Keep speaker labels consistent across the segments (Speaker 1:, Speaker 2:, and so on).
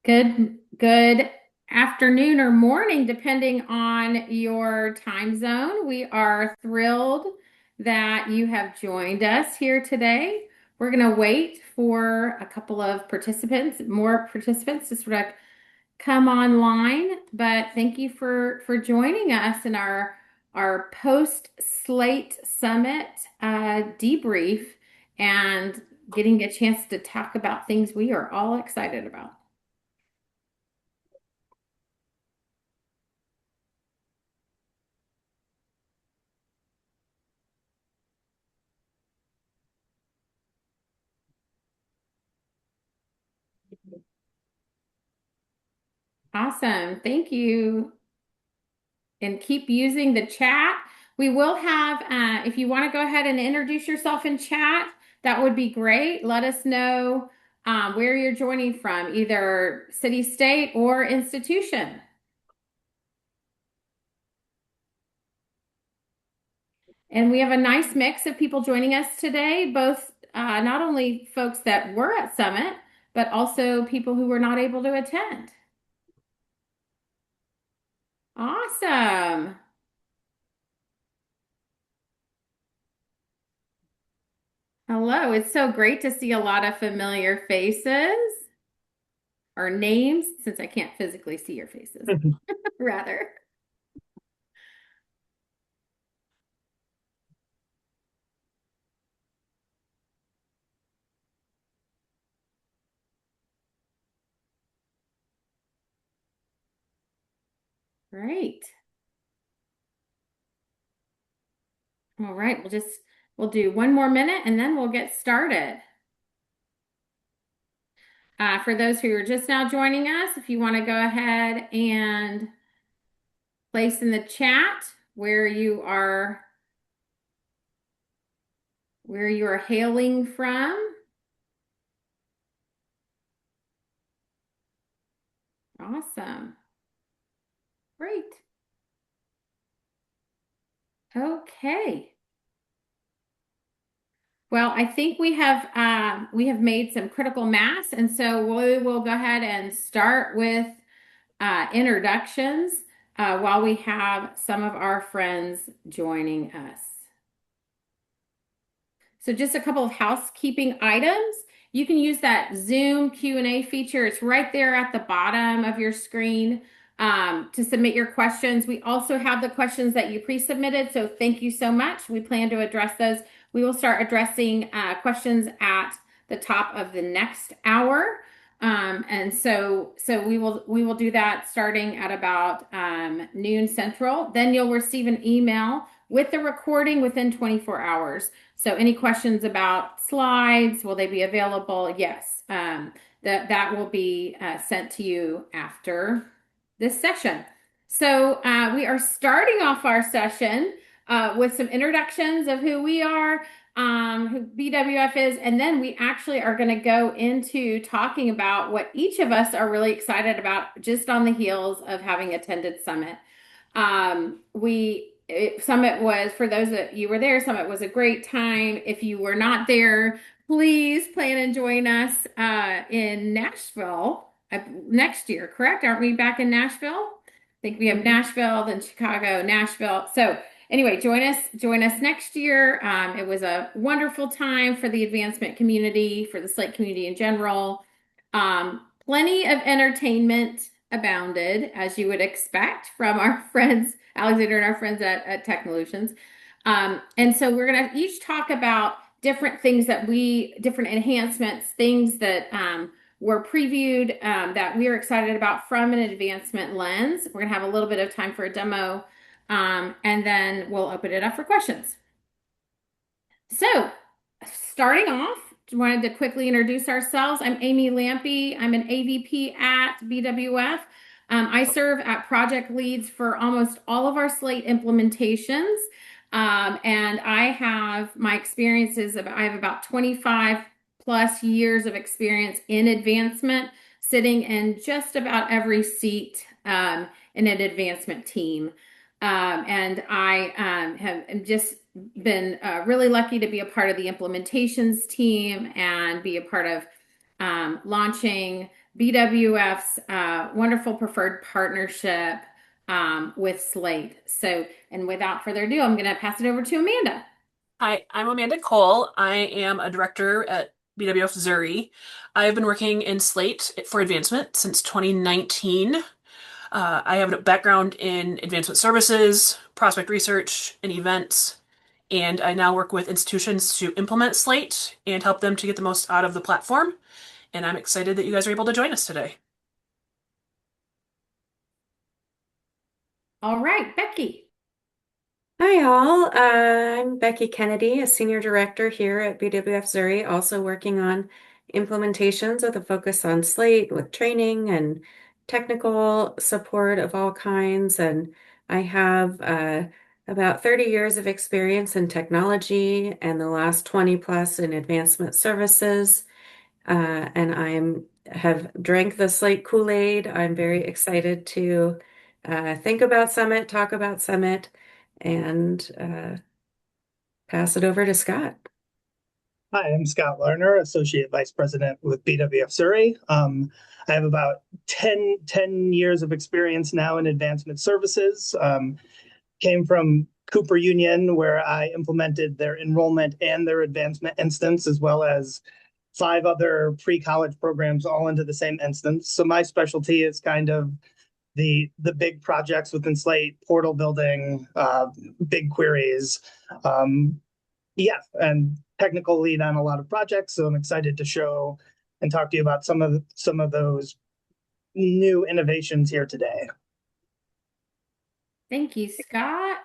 Speaker 1: Good afternoon or morning, depending on your time zone. We are thrilled that you have joined us here today. We're going to wait for a couple of more participants to sort of come online, but thank you for joining us in our post Slate Summit debrief and getting a chance to talk about things we are all excited about. Awesome. Thank you. And keep using the chat. We will have, if you want to go ahead and introduce yourself in chat, that would be great. Let us know where you're joining from, either city, state, or institution. And we have a nice mix of people joining us today, both not only folks that were at Summit, but also people who were not able to attend. Awesome. Hello. It's so great to see a lot of familiar faces or names, since I can't physically see your faces, rather. Great. All right. We'll do one more minute and then we'll get started. For those who are just now joining us, if you want to go ahead and place in the chat where you are hailing from. Awesome. Great. Okay. Well, I think we have made some critical mass, and so we will go ahead and start with introductions while we have some of our friends joining us. So just a couple of housekeeping items. You can use that Zoom Q&A feature. It's right there at the bottom of your screen to submit your questions. We also have the questions that you pre-submitted, so thank you so much. We plan to address those. We will start addressing questions at the top of the next hour. And so we will do that starting at about noon Central. Then you'll receive an email with the recording within 24 hours. So any questions about slides, will they be available? Yes. That will be sent to you after this session. So we are starting off our session with some introductions of who we are, who BWF is, and then we actually are going to go into talking about what each of us are really excited about just on the heels of having attended Summit. Summit was, for those that you were there, Summit was a great time. If you were not there, please plan and join us in Nashville next year, correct? Aren't we back in Nashville? I think we have Nashville, then Chicago, Nashville. So anyway, join us next year. It was a wonderful time for the advancement community, for the Slate community in general. Plenty of entertainment abounded, as you would expect from our friends, Alexander and our friends at Technolutions. And so we're going to each talk about different things different enhancements, things that were previewed that we are excited about from an advancement lens. We're going to have a little bit of time for a demo, and then we'll open it up for questions. So starting off, wanted to quickly introduce ourselves. I'm Amy Lampi. I'm an AVP at BWF. I serve at project leads for almost all of our Slate implementations. And I have my experiences, I have about 25 plus years of experience in advancement, sitting in just about every seat in an advancement team. And I have just been really lucky to be a part of the implementations team and be a part of launching BWF's wonderful preferred partnership with Slate. So, and without further ado, I'm going to pass it over to Amanda.
Speaker 2: Hi, I'm Amanda Cole. I am a director at BWF Zuri. I've been working in Slate for advancement since 2019. I have a background in advancement services, prospect research, and events, and I now work with institutions to implement Slate and help them to get the most out of the platform. And I'm excited that you guys are able to join us today.
Speaker 1: All right, Becky.
Speaker 3: Hi, all. I'm Becky Kennedy, a senior director here at BWF Zuri, also working on implementations with a focus on Slate with training and technical support of all kinds. And I have about 30 years of experience in technology and the last 20 plus in advancement services. And I'm have drank the Slate Kool-Aid. I'm very excited to think about Summit, talk about Summit, and pass it over to Scott.
Speaker 4: Hi, I'm Scott Larner, Associate Vice President with BWF Zuri. I have about 10 years of experience now in advancement services. Came from Cooper Union, where I implemented their enrollment and their advancement instance, as well as 5 other pre-college programs all into the same instance. So my specialty is kind of the big projects within Slate, portal building, big queries. Yeah, and technical lead on a lot of projects. So I'm excited to show and talk to you about some of those new innovations here today.
Speaker 1: Thank you, Scott.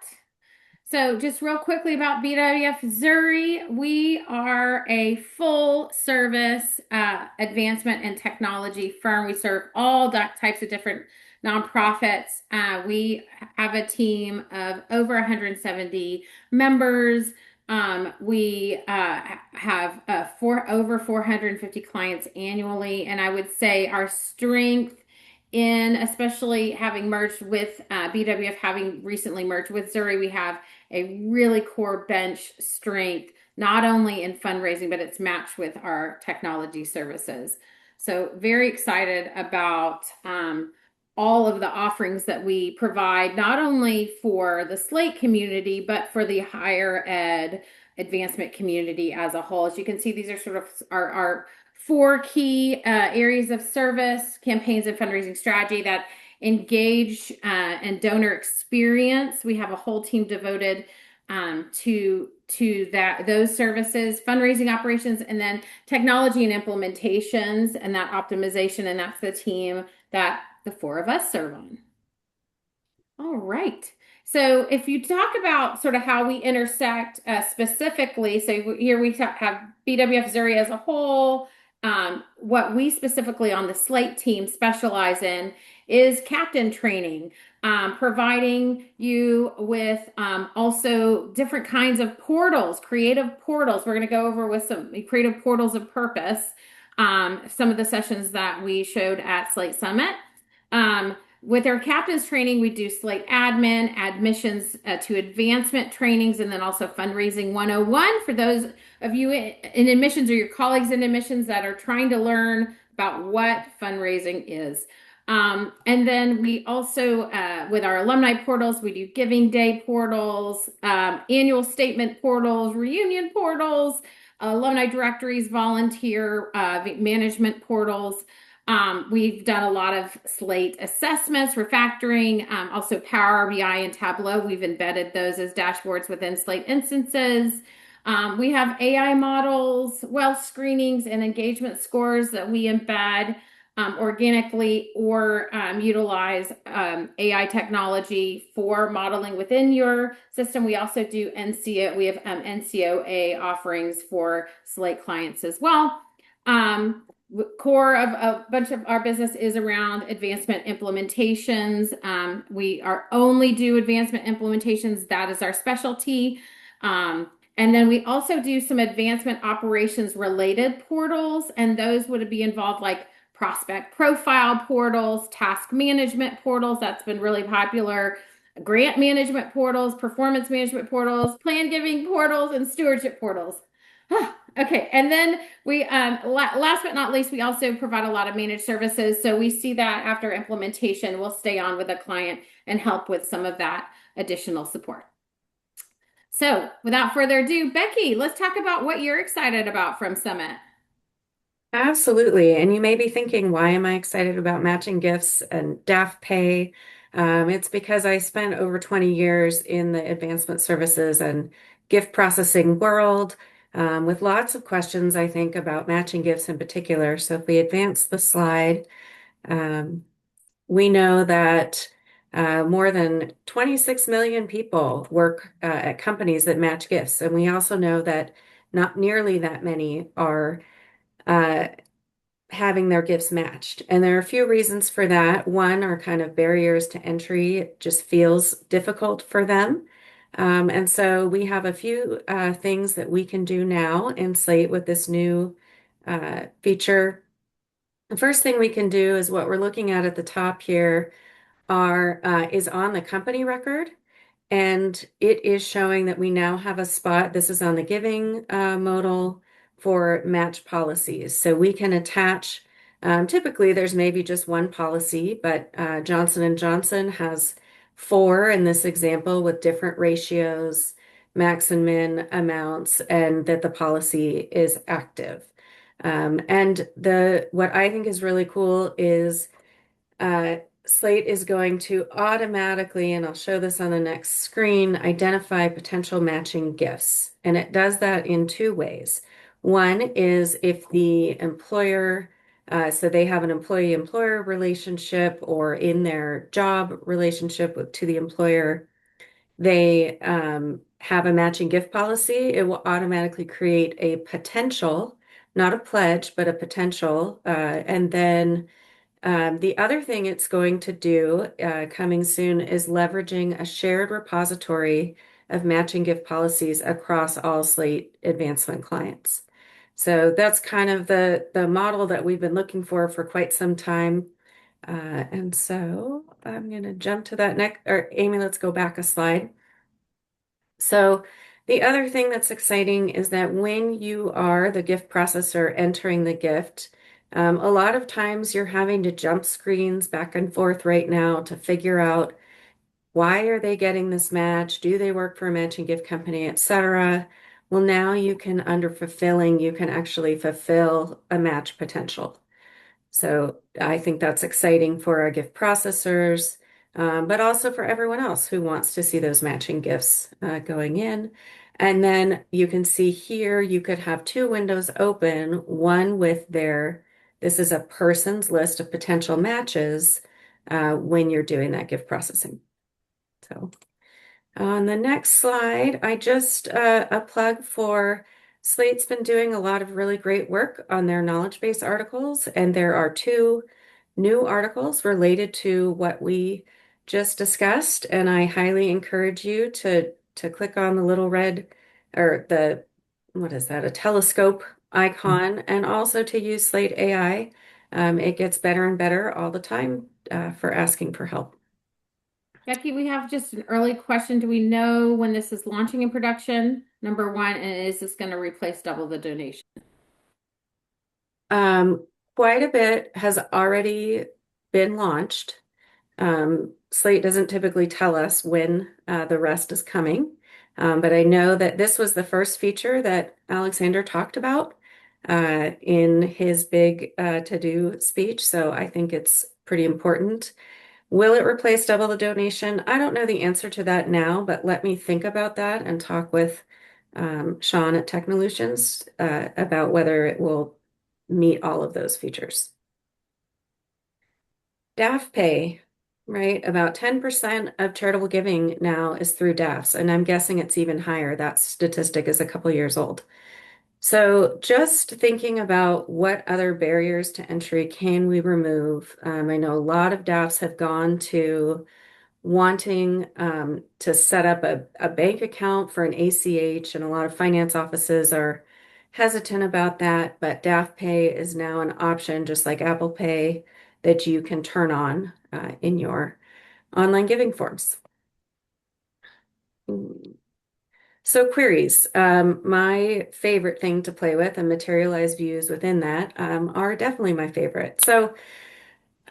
Speaker 1: So, just real quickly about BWF Zuri, we are a full service advancement and technology firm. We serve all types of different nonprofits. We have a team of over 170 members. We have over 450 clients annually, and I would say our strength in especially having merged with BWF, having recently merged with Zuri, we have a really core bench strength, not only in fundraising, but it's matched with our technology services. So very excited about all of the offerings that we provide, not only for the Slate community, but for the higher ed advancement community as a whole. As you can see, these are sort of our 4 key areas of service: campaigns and fundraising strategy, that engage and donor experience. We have a whole team devoted to those services, fundraising operations, and then technology and implementations and that optimization. And that's the team that the 4 of us serve on. All right. So if you talk about sort of how we intersect specifically, so here we have BWF Zuri as a whole. What we specifically on the Slate team specialize in is captain training, providing you with also different kinds of portals, creative portals. We're going to go over with some creative portals of purpose, some of the sessions that we showed at Slate Summit. With our captain's training, we do Slate admin, admissions to advancement trainings, and then also fundraising 101 for those of you in admissions or your colleagues in admissions that are trying to learn about what fundraising is. And then we also, with our alumni portals, we do giving day portals, annual statement portals, reunion portals, alumni directories, volunteer management portals. We've done a lot of Slate assessments, refactoring, also Power BI and Tableau. We've embedded those as dashboards within Slate instances. We have AI models, wealth screenings, and engagement scores that we embed organically or utilize AI technology for modeling within your system. We also do NCO. We have NCOA offerings for Slate clients as well. Core of a bunch of our business is around advancement implementations. We are only do advancement implementations. That is our specialty. And then we also do some advancement operations related portals, and those would be involved like prospect profile portals, task management portals. That's been really popular. Grant management portals, performance management portals, plan giving portals, and stewardship portals. Okay. And then we, last but not least, we also provide a lot of managed services. So we see that after implementation, we'll stay on with a client and help with some of that additional support. So without further ado, Becky, let's talk about what you're excited about from Summit.
Speaker 3: Absolutely. And you may be thinking, why am I excited about matching gifts and DAF pay? It's because I spent over 20 years in the advancement services and gift processing world, with lots of questions, I think, about matching gifts in particular. So if we advance the slide, um, we know that more than 26 million people work at companies that match gifts. And we also know that not nearly that many are uh, having their gifts matched. And there are a few reasons for that. One are kind of barriers to entry. It just feels difficult for them. And so we have a few things that we can do now in Slate with this new feature. The first thing we can do is what we're looking at the top here are is on the company record. And it is showing that we now have a spot. This is on the giving modal for match policies. So we can attach, typically there's maybe just one policy, but Johnson and Johnson has four in this example with different ratios, max and min amounts, and that the policy is active. And the what I think is really cool is uh, Slate is going to automatically, and I'll show this on the next screen, identify potential matching gifts. And it does that in two ways. One is if the employer, so they have an employee-employer relationship or in their job relationship to the employer, they have a matching gift policy, it will automatically create a potential, not a pledge, but a potential. And then the other thing it's going to do coming soon is leveraging a shared repository of matching gift policies across all Slate advancement clients. So that's kind of the model that we've been looking for quite some time. And so I'm going to jump to that next, or Amy, let's go back a slide. So the other thing that's exciting is that when you are the gift processor entering the gift, a lot of times you're having to jump screens back and forth right now to figure out why are they getting this match? Do they work for a matching gift company, etc. Well, now you can, under fulfilling, you can actually fulfill a match potential. So I think that's exciting for our gift processors, but also for everyone else who wants to see those matching gifts going in. And then you can see here, you could have two windows open, one with this is a person's list of potential matches when you're doing that gift processing. So on the next slide, I just a plug for Slate's been doing a lot of really great work on their knowledge base articles, and there are two new articles related to what we just discussed, and I highly encourage you to click on the little red or the what is that, a telescope icon, and also to use Slate AI. It gets better and better all the time for asking for help.
Speaker 1: Becky, we have just an early question. Do we know when this is launching in production? Number one, and is this going to replace double the donation?
Speaker 3: Um, Quite a bit has already been launched. Slate doesn't typically tell us when the rest is coming, but I know that this was the first feature that Alexander talked about in his big to-do speech, so I think it's pretty important. Will it replace double the donation? I don't know the answer to that now, but let me think about that and talk with Sean at Technolutions about whether it will meet all of those features. DAF pay, right? About 10% of charitable giving now is through DAFs, and I'm guessing it's even higher. That statistic is a couple years old. So just thinking about what other barriers to entry can we remove? I know a lot of DAFs have gone to wanting to set up a bank account for an ACH, and a lot of finance offices are hesitant about that, but DAF Pay is now an option, just like Apple Pay, that you can turn on in your online giving forms. So queries, my favorite thing to play with and materialized views within that are definitely my favorite. So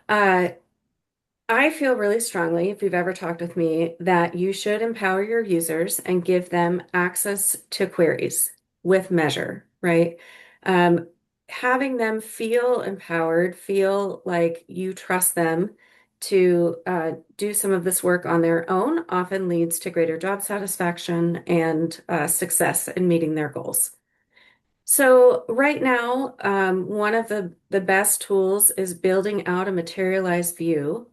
Speaker 3: uh, I feel really strongly, if you've ever talked with me, that you should empower your users and give them access to queries with measure, right? Um, Having them feel empowered, feel like you trust them to do some of this work on their own, often leads to greater job satisfaction and success in meeting their goals. So right now, one of the best tools is building out a materialized view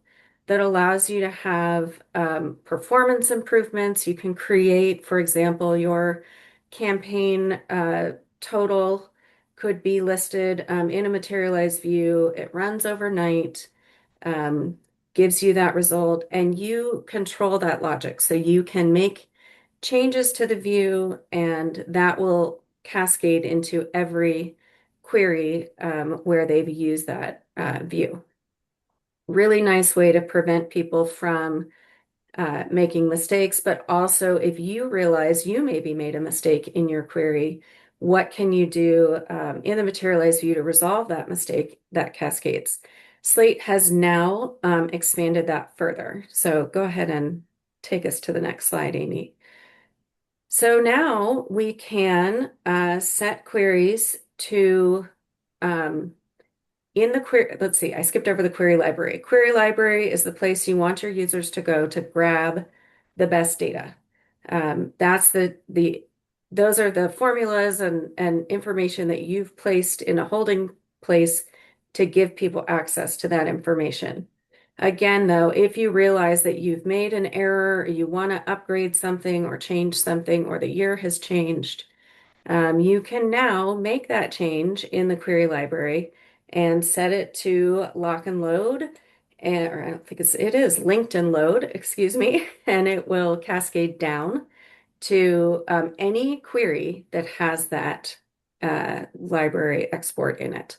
Speaker 3: that allows you to have performance improvements. You can create, for example, your campaign total could be listed in a materialized view. It runs overnight, um, gives you that result, and you control that logic. So you can make changes to the view, and that will cascade into every query where they've used that view. Really nice way to prevent people from making mistakes, but also if you realize you maybe made a mistake in your query, what can you do in the materialized view to resolve that mistake that cascades? Slate has now expanded that further. So go ahead and take us to the next slide, Amy. So now we can set queries to um, in the query. Let's see, I skipped over the query library. Query library is the place you want your users to go to grab the best data. That's those are the formulas and information that you've placed in a holding place to give people access to that information. Again, though, if you realize that you've made an error, or you want to upgrade something or change something, or the year has changed, you can now make that change in the query library and set it to lock and load, or I don't think it is linked and load, excuse me, and it will cascade down to any query that has that library export in it.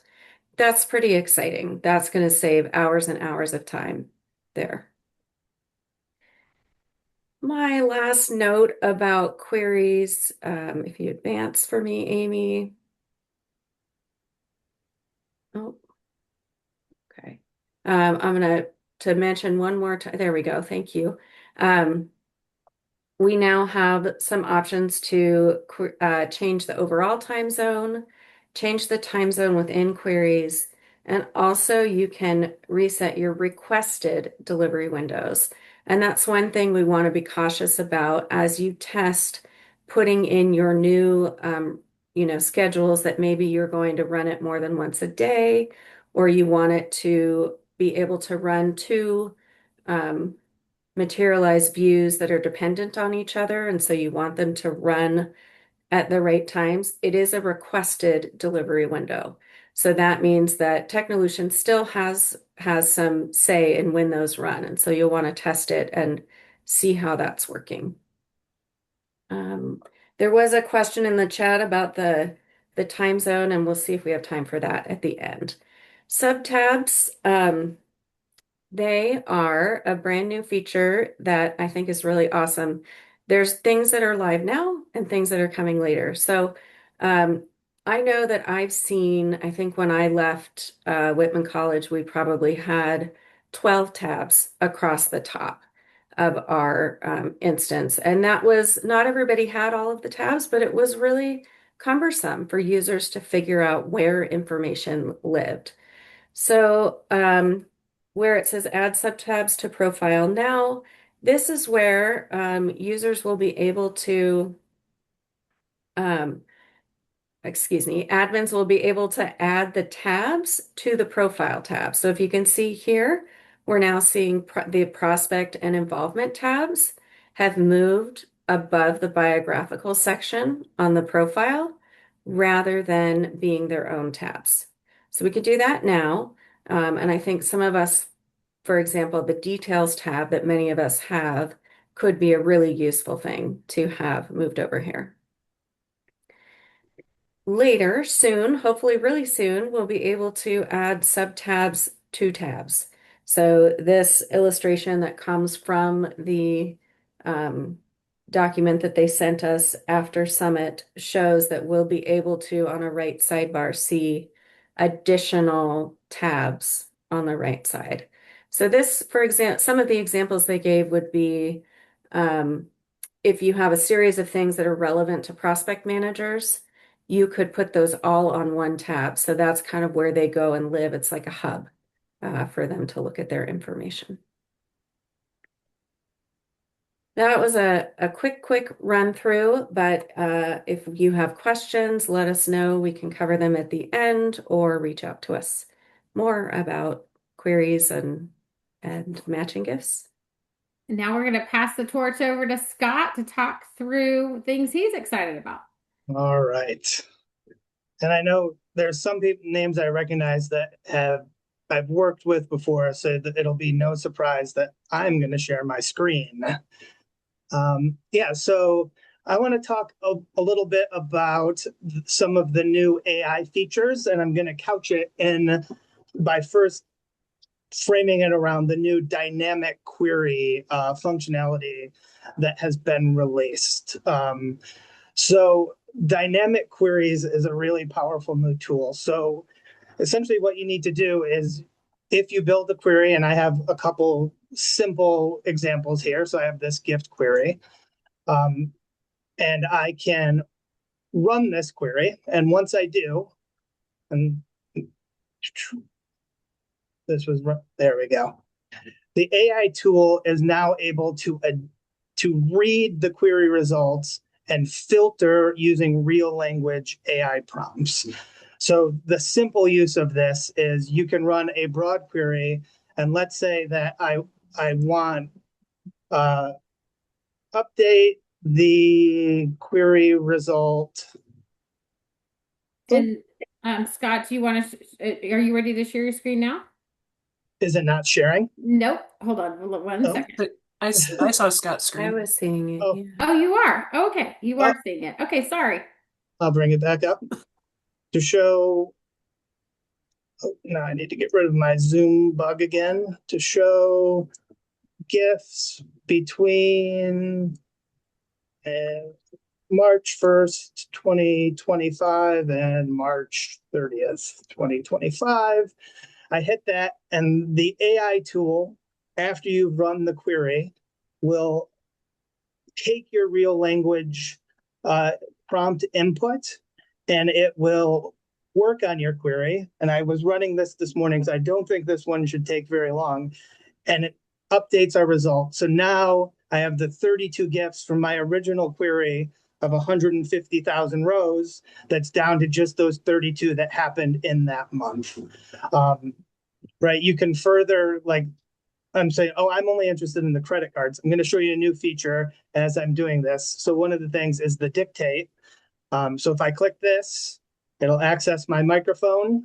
Speaker 3: That's pretty exciting. That's going to save hours and hours of time there. My last note about queries, if you advance for me, Amy. Oh, okay. I'm going to mention one more time. There we go. Thank you. Um, we now have some options to change the overall time zone, change the time zone within queries, and also you can reset your requested delivery windows. And that's one thing we want to be cautious about as you test putting in your new, schedules that maybe you're going to run it more than once a day, or you want it to be able to run two um, materialized views that are dependent on each other, and so you want them to run at the right times. It is a requested delivery window. So that means that Technolution still has some say in when those run, and so you'll want to test it and see how that's working. There was a question in the chat about the time zone, and we'll see if we have time for that at the end. Subtabs, they are a brand new feature that I think is really awesome. There's things that are live now and things that are coming later. So um, I know that I've seen, I think when I left Whitman College, we probably had 12 tabs across the top of our instance. And that was not everybody had all of the tabs, but it was really cumbersome for users to figure out where information lived. So where it says add subtabs to profile now, this is where users will be able to, um, excuse me, admins will be able to add the tabs to the profile tab. So if you can see here, we're now seeing the prospect and involvement tabs have moved above the biographical section on the profile rather than being their own tabs. So we could do that now. And I think some of us, for example, the details tab that many of us have could be a really useful thing to have moved over here. Later, soon, hopefully really soon, we'll be able to add subtabs to tabs. So this illustration that comes from the document that they sent us after Summit shows that we'll be able to, on a right sidebar, see additional tabs on the right side. So this, for example, some of the examples they gave would be if you have a series of things that are relevant to prospect managers, you could put those all on one tab. So that's kind of where they go and live. It's like a hub for them to look at their information. That was a quick run through, but if you have questions, let us know. We can cover them at the end or reach out to us more about queries and matching gifts.
Speaker 1: Now we're going to pass the torch over to Scott to talk through things he's excited about.
Speaker 4: All right. And I know there's some names I recognize that I've worked with before, so that it'll be no surprise that I'm going to share my screen. So I want to talk a little bit about some of the new AI features, and I'm going to couch it by first framing it around the new dynamic query functionality that has been released. So dynamic queries is a really powerful new tool. So essentially what you need to do is, if you build a query, and I have a couple simple examples here. So I have this gift query, and I can run this query. And once I do, and there we go. The AI tool is now able to read the query results and filter using real language AI prompts. So the simple use of this is you can run a broad query, and let's say that I want update the query result.
Speaker 1: And Scott, do you want to, are you ready to share your screen now?
Speaker 4: Is it not sharing?
Speaker 1: Nope. Hold on one second.
Speaker 2: But I saw Scott's screen.
Speaker 3: I was seeing it.
Speaker 4: Oh.
Speaker 3: Yeah.
Speaker 1: Oh, you are? Okay. You are seeing it. Okay, sorry.
Speaker 4: I'll bring it back up to show. Oh, now I need to get rid of my Zoom bug again to show GIFs between March 1st, 2025 and March 30th, 2025. I hit that, and the AI tool, after you've run the query, will take your real language prompt input, and it will work on your query. And I was running this morning, so I don't think this one should take very long. And it updates our result. So now I have the 32 GIFs from my original query of 150,000 rows. That's down to just those 32 that happened in that month. Right? You can further, like, I'm saying, oh, I'm only interested in the credit cards. I'm going to show you a new feature as I'm doing this. So one of the things is the dictate. So if I click this, it'll access my microphone,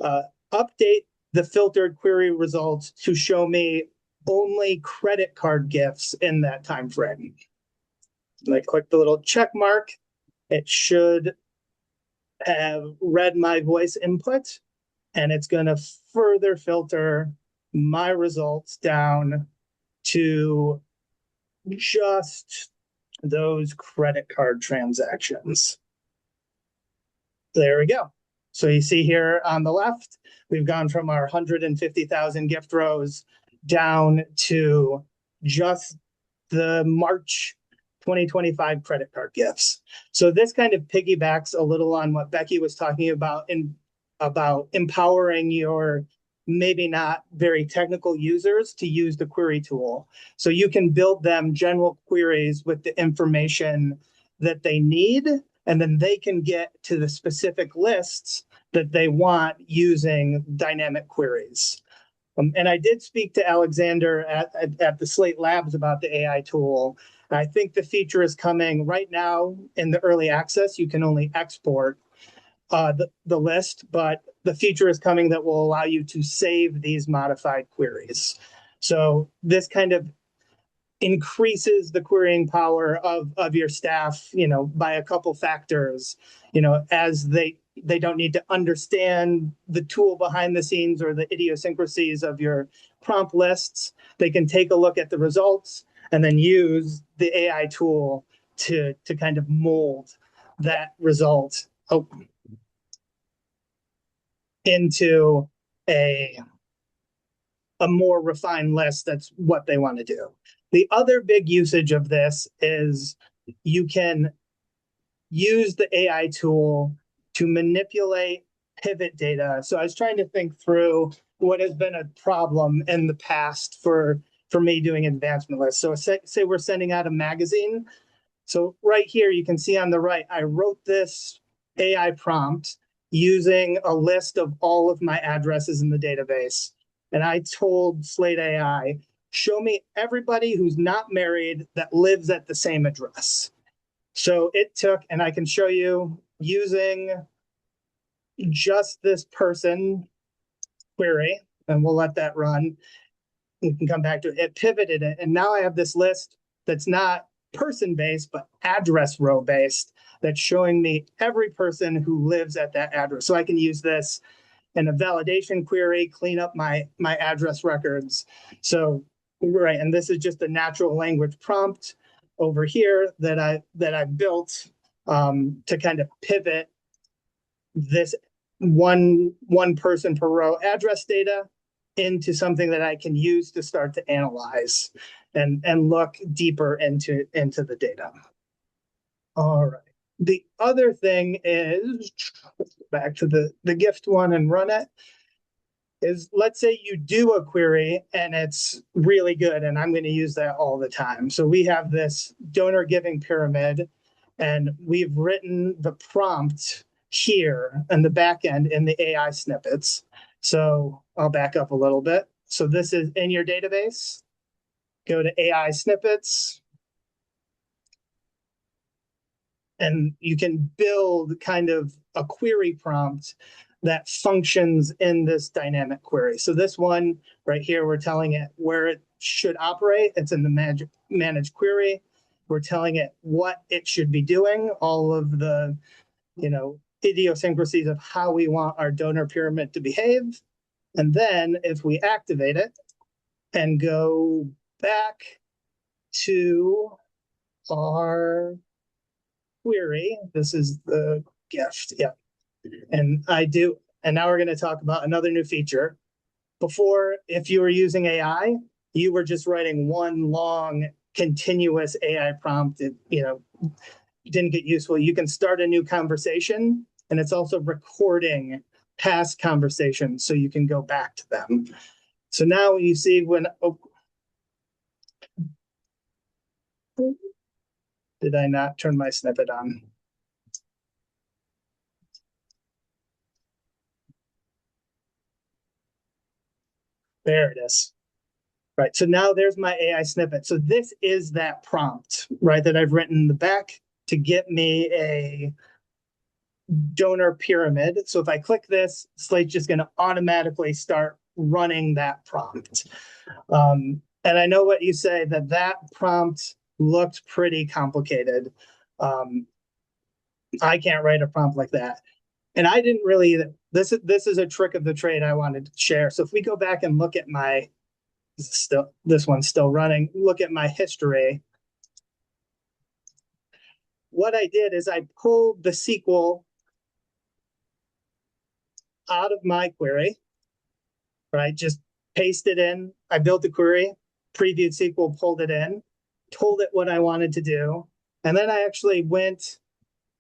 Speaker 4: update the filtered query results to show me only credit card gifts in that time frame. And I click the little check mark. It should have read my voice input, and it's going to further filter my results down to just those credit card transactions. There we go. So you see here on the left, we've gone from our 150,000 gift rows down to just the March 2025 credit card gifts. So this kind of piggybacks a little on what Becky was talking about about empowering your maybe not very technical users to use the query tool. So you can build them general queries with the information that they need, and then they can get to the specific lists that they want using dynamic queries. And I did speak to Alexander at the Slate Labs about the AI tool. I think the feature is coming right now in the early access. You can only export the list, but the feature is coming that will allow you to save these modified queries. So this kind of increases the querying power of your staff, by a couple factors, as they don't need to understand the tool behind the scenes or the idiosyncrasies of your prompt lists. They can take a look at the results. and then use the AI tool to kind of mold that result into a more refined list that's what they want to do. The other big usage of this is you can use the AI tool to manipulate pivot data. So I was trying to think through what has been a problem in the past for me doing advancement lists. So say we're sending out a magazine. So right here, you can see on the right, I wrote this AI prompt using a list of all of my addresses in the database. And I told Slate AI, show me everybody who's not married that lives at the same address. So it took, and I can show you using just this person query, and we'll let that run. We can come back to it. It pivoted it, and now I have this list that's not person-based, but address row-based, that's showing me every person who lives at that address. So I can use this in a validation query, clean up my address records. So, right, and this is just a natural language prompt over here that I built to kind of pivot this one person per row address data into something that I can use to start to analyze and look deeper into the data. All right. The other thing is, back to the gift one and run it, is let's say you do a query and it's really good, and I'm going to use that all the time. So we have this donor giving pyramid, and we've written the prompt here in the back end in the AI snippets. So I'll back up a little bit. So this is in your database. Go to AI snippets. And you can build kind of a query prompt that functions in this dynamic query. So this one right here, we're telling it where it should operate. It's in the manage query. We're telling it what it should be doing, all of the, idiosyncrasies of how we want our donor pyramid to behave. And then if we activate it and go back to our query, this is the gift. Yeah. And now we're going to talk about another new feature. Before, if you were using AI, you were just writing one long continuous AI prompt. It, didn't get useful. You can start a new conversation, and it's also recording past conversations so you can go back to them. So now you see did I not turn my snippet on? There it is. Right, so now there's my AI snippet. So this is that prompt, right, that I've written in the back to get me a donor pyramid. So if I click this, Slate's just going to automatically start running that prompt. And I know what you say, that prompt looked pretty complicated. I can't write a prompt like that. And I didn't really either. This is a trick of the trade I wanted to share. So if we go back and look at this one's still running, look at my history. What I did is I pulled the SQL out of my query, right? Just paste it in. I built the query, previewed SQL, pulled it in, told it what I wanted to do. And then I actually went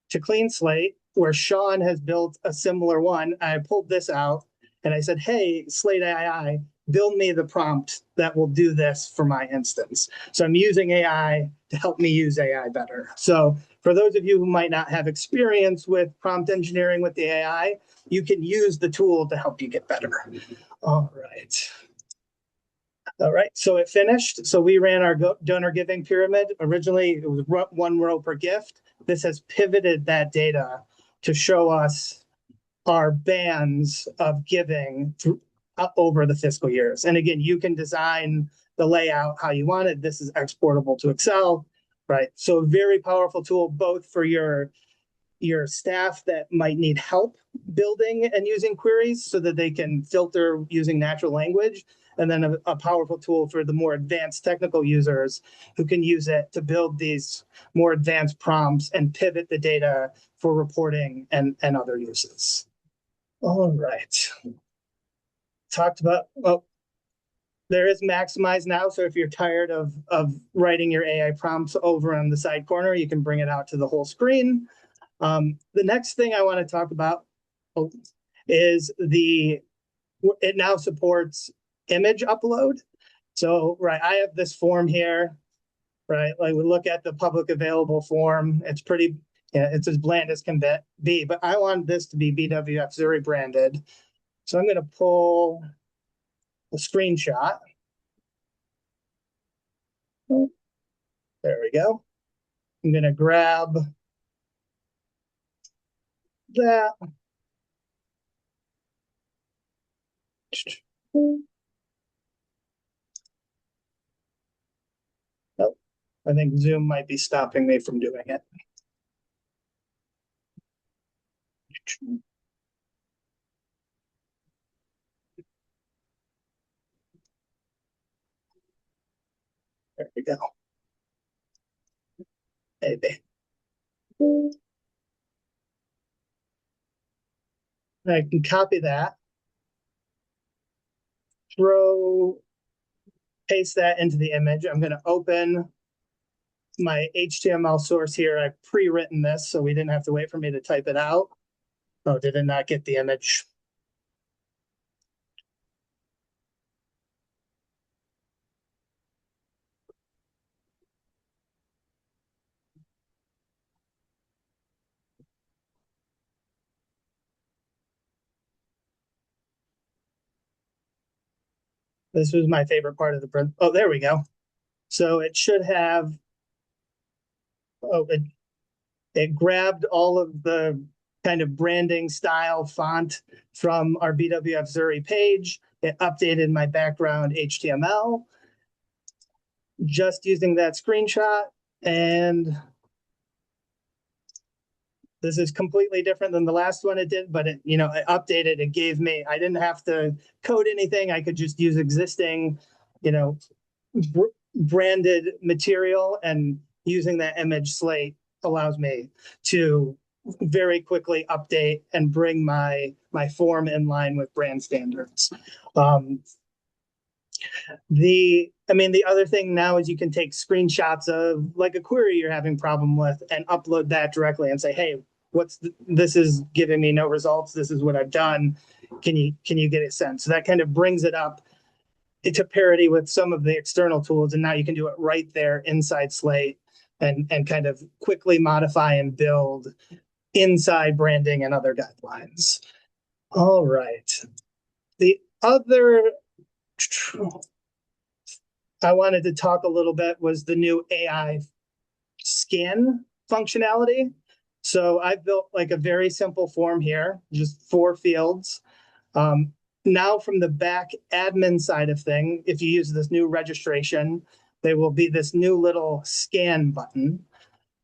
Speaker 4: to Clean Slate, where Sean has built a similar one. I pulled this out and I said, hey, Slate AI, build me the prompt that will do this for my instance. So I'm using AI to help me use AI better. So for those of you who might not have experience with prompt engineering with the AI, you can use the tool to help you get better. All right. All right, so it finished. So we ran our donor giving pyramid. Originally, it was one row per gift. This has pivoted that data to show us our bands of giving over the fiscal years. And again, you can design the layout how you want it. This is exportable to Excel, right? So a very powerful tool, both for your staff that might need help building and using queries so that they can filter using natural language, and then a powerful tool for the more advanced technical users who can use it to build these more advanced prompts and pivot the data for reporting and other uses. All right. Talked about, well, there is Maximize now. So if you're tired of writing your AI prompts over on the side corner, you can bring it out to the whole screen. The next thing I want to talk about is it now supports image upload. So, right, I have this form here, right? Like we look at the public available form. It's pretty, yeah, it's as bland as can be, but I want this to be BWF Zuri branded. So I'm going to pull a screenshot. There we go. I'm going to grab that. Oh, I think Zoom might be stopping me from doing it. There we go. Maybe. I can copy that, paste that into the image. I'm going to open my HTML source here. I've pre-written this, so we didn't have to wait for me to type it out. Oh, did it not get the image? This was my favorite part of the print. Oh, there we go. So it should have, oh, it grabbed all of the kind of branding style font from our BWF Zuri page. It updated my background HTML just using that screenshot. And this is completely different than the last one it did, but it, it updated, it gave me, I didn't have to code anything. I could just use existing, branded material, and using that image slate allows me to very quickly update and bring my form in line with brand standards. The other thing now is you can take screenshots of like a query you're having problem with and upload that directly and say, hey, this is giving me no results. This is what I've done. Can you get it sent? So that kind of brings it up to parity with some of the external tools. And now you can do it right there inside Slate and kind of quickly modify and build inside branding and other guidelines. All right. The other I wanted to talk a little bit was the new AI scan functionality. So I built like a very simple form here, just 4 fields. Now from the back admin side of thing, if you use this new registration, there will be this new little scan button.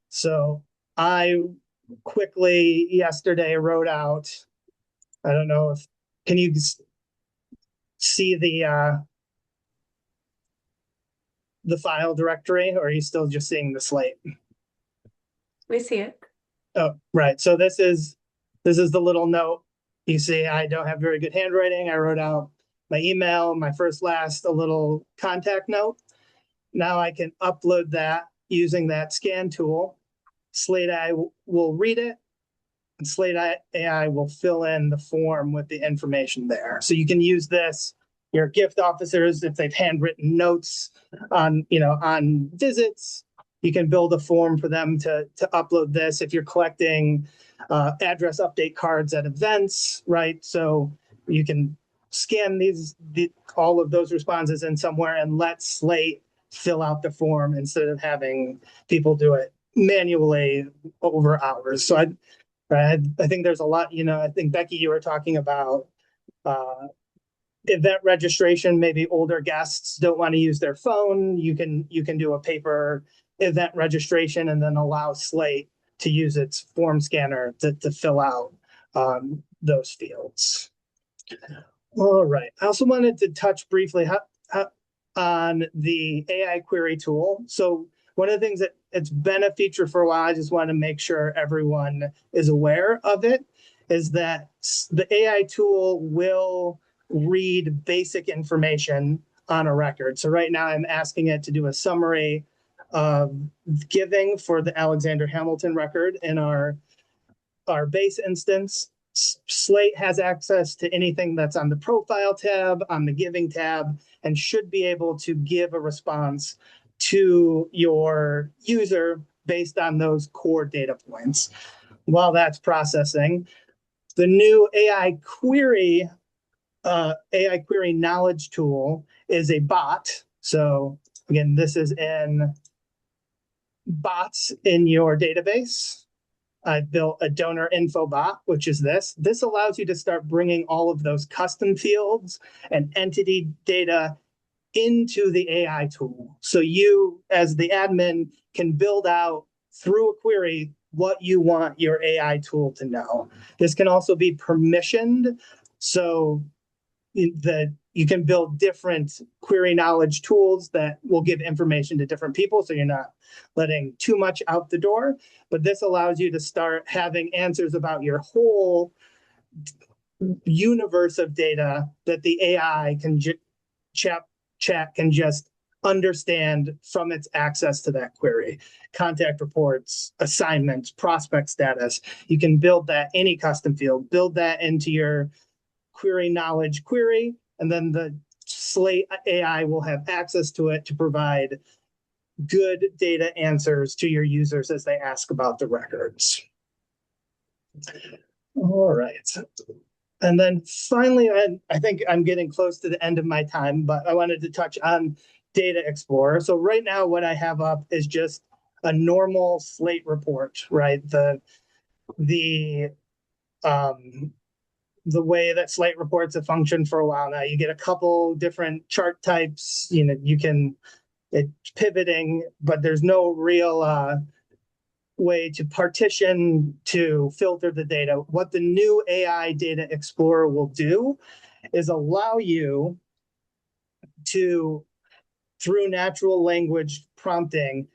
Speaker 4: So I quickly yesterday wrote out, I don't know if, can you see the file directory, or are you still just seeing the slate?
Speaker 3: We see it.
Speaker 4: Oh, right. So this is the little note. You see, I don't have very good handwriting. I wrote out my email, my first, last, a little contact note. Now I can upload that using that scan tool. Slate AI will read it, and Slate AI will fill in the form with the information there. So you can use this, your gift officers, if they've handwritten notes on visits, you can build a form for them to upload this. If you're collecting address update cards at events, right? So you can scan all of those responses in somewhere and let Slate fill out the form instead of having people do it manually over hours. So I think there's a lot, I think Becky, you were talking about event registration. Maybe older guests don't want to use their phone. You can do a paper event registration and then allow Slate to use its form scanner to fill out those fields. All right. I also wanted to touch briefly on the AI query tool. So one of the things that it's been a feature for a while, I just want to make sure everyone is aware of it, is that the AI tool will read basic information on a record. So right now I'm asking it to do a summary of giving for the Alexander Hamilton record in our base instance. Slate has access to anything that's on the profile tab, on the giving tab, and should be able to give a response to your user based on those core data points. While that's processing, the new AI query knowledge tool is a bot. So again, this is in bots in your database. I've built a donor info bot, which is this. This allows you to start bringing all of those custom fields and entity data into the AI tool. So you, as the admin, can build out through a query what you want your AI tool to know. This can also be permissioned. So that you can build different query knowledge tools that will give information to different people. So you're not letting too much out the door, but this allows you to start having answers about your whole universe of data that the AI can chat can just understand from its access to that query. Contact reports, assignments, prospect status. You can build that any custom field, build that into your query knowledge query, and then the Slate AI will have access to it to provide good data answers to your users as they ask about the records. All right. And then finally, I think I'm getting close to the end of my time, but I wanted to touch on Data Explorer. So right now, what I have up is just a normal Slate report, right? The way that Slate reports have functioned for a while now. You get a couple different chart types, you can it's pivoting, but there's no real way to partition to filter the data. What the new AI Data Explorer will do is allow you to, through natural language prompting,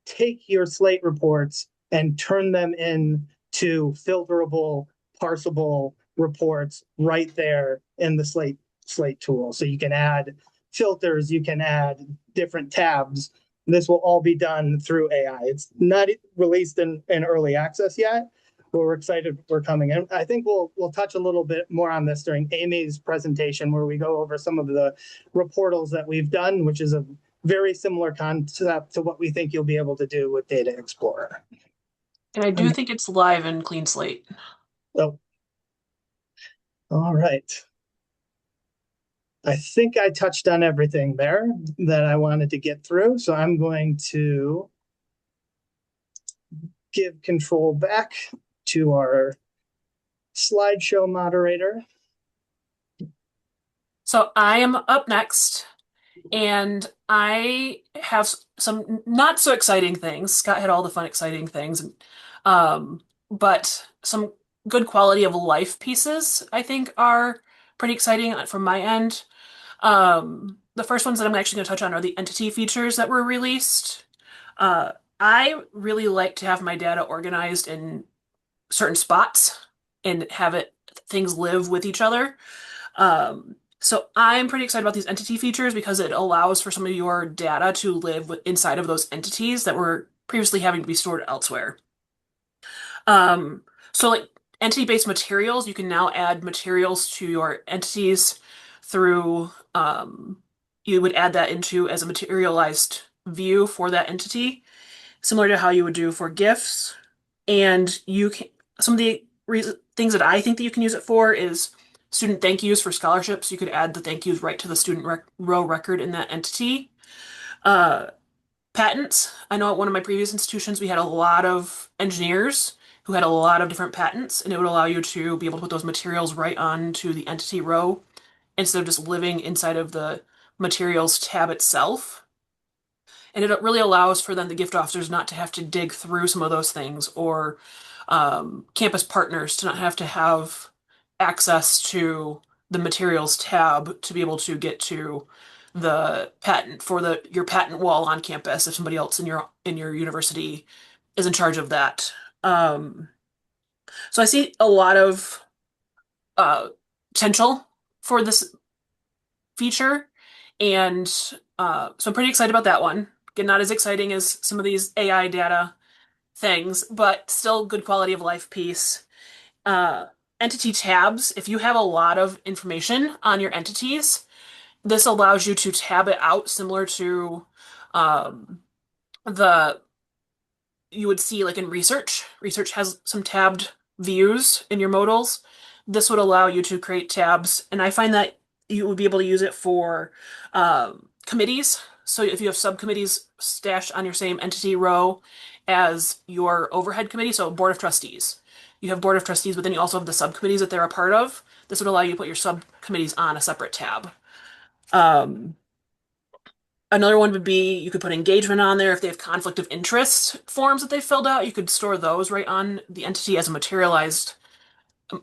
Speaker 4: take your Slate reports and turn them into filterable, parsable reports right there in the Slate tool. So you can add filters, you can add different tabs. This will all be done through AI. It's not released in early access yet, but we're excited we're coming in. I think we'll touch a little bit more on this during Amy's presentation, where we go over some of the reportals that we've done, which is a very similar concept to what we think you'll be able to do with Data Explorer.
Speaker 2: And I do think it's live in Clean Slate.
Speaker 4: So, all right. I think I touched on everything there that I wanted to get through. So I'm going to give control back to our slideshow moderator.
Speaker 2: So I am up next, and I have some not so exciting things. Scott had all the fun, exciting things, but some good quality of life pieces I think are pretty exciting from my end. The first ones that I'm actually going to touch on are the entity features that were released. I really like to have my data organized in certain spots and have things live with each other. So I'm pretty excited about these entity features because it allows for some of your data to live inside of those entities that were previously having to be stored elsewhere. So like entity-based materials, you can now add materials to your entities through, you would add that into as a materialized view for that entity, similar to how you would do for GIFs. And some of the things that I think that you can use it for is student thank yous for scholarships. You could add the thank yous right to the student row record in that entity. Uh, Patents. I know at one of my previous institutions, we had a lot of engineers who had a lot of different patents, and it would allow you to be able to put those materials right onto the entity row instead of just living inside of the materials tab itself. And it really allows for then the gift officers not to have to dig through some of those things, or campus partners to not have to have access to the materials tab to be able to get to the patent for your patent wall on campus if somebody else in your university is in charge of that. Um, so I see a lot of uh, potential for this feature, and so I'm pretty excited about that one. Again, not as exciting as some of these AI data things, but still good quality of life piece. Uh, Entity tabs, if you have a lot of information on your entities, this allows you to tab it out similar to um, the you would see like in research. Research has some tabbed views in your modals. This would allow you to create tabs, and I find that you would be able to use it for committees. So if you have subcommittees stashed on your same entity row as your overhead committee, so board of trustees, you have board of trustees, but then you also have the subcommittees that they're a part of. This would allow you to put your subcommittees on a separate tab. Um, Another one would be you could put engagement on there if they have conflict of interest forms that they filled out. You could store those right on the entity as a materialized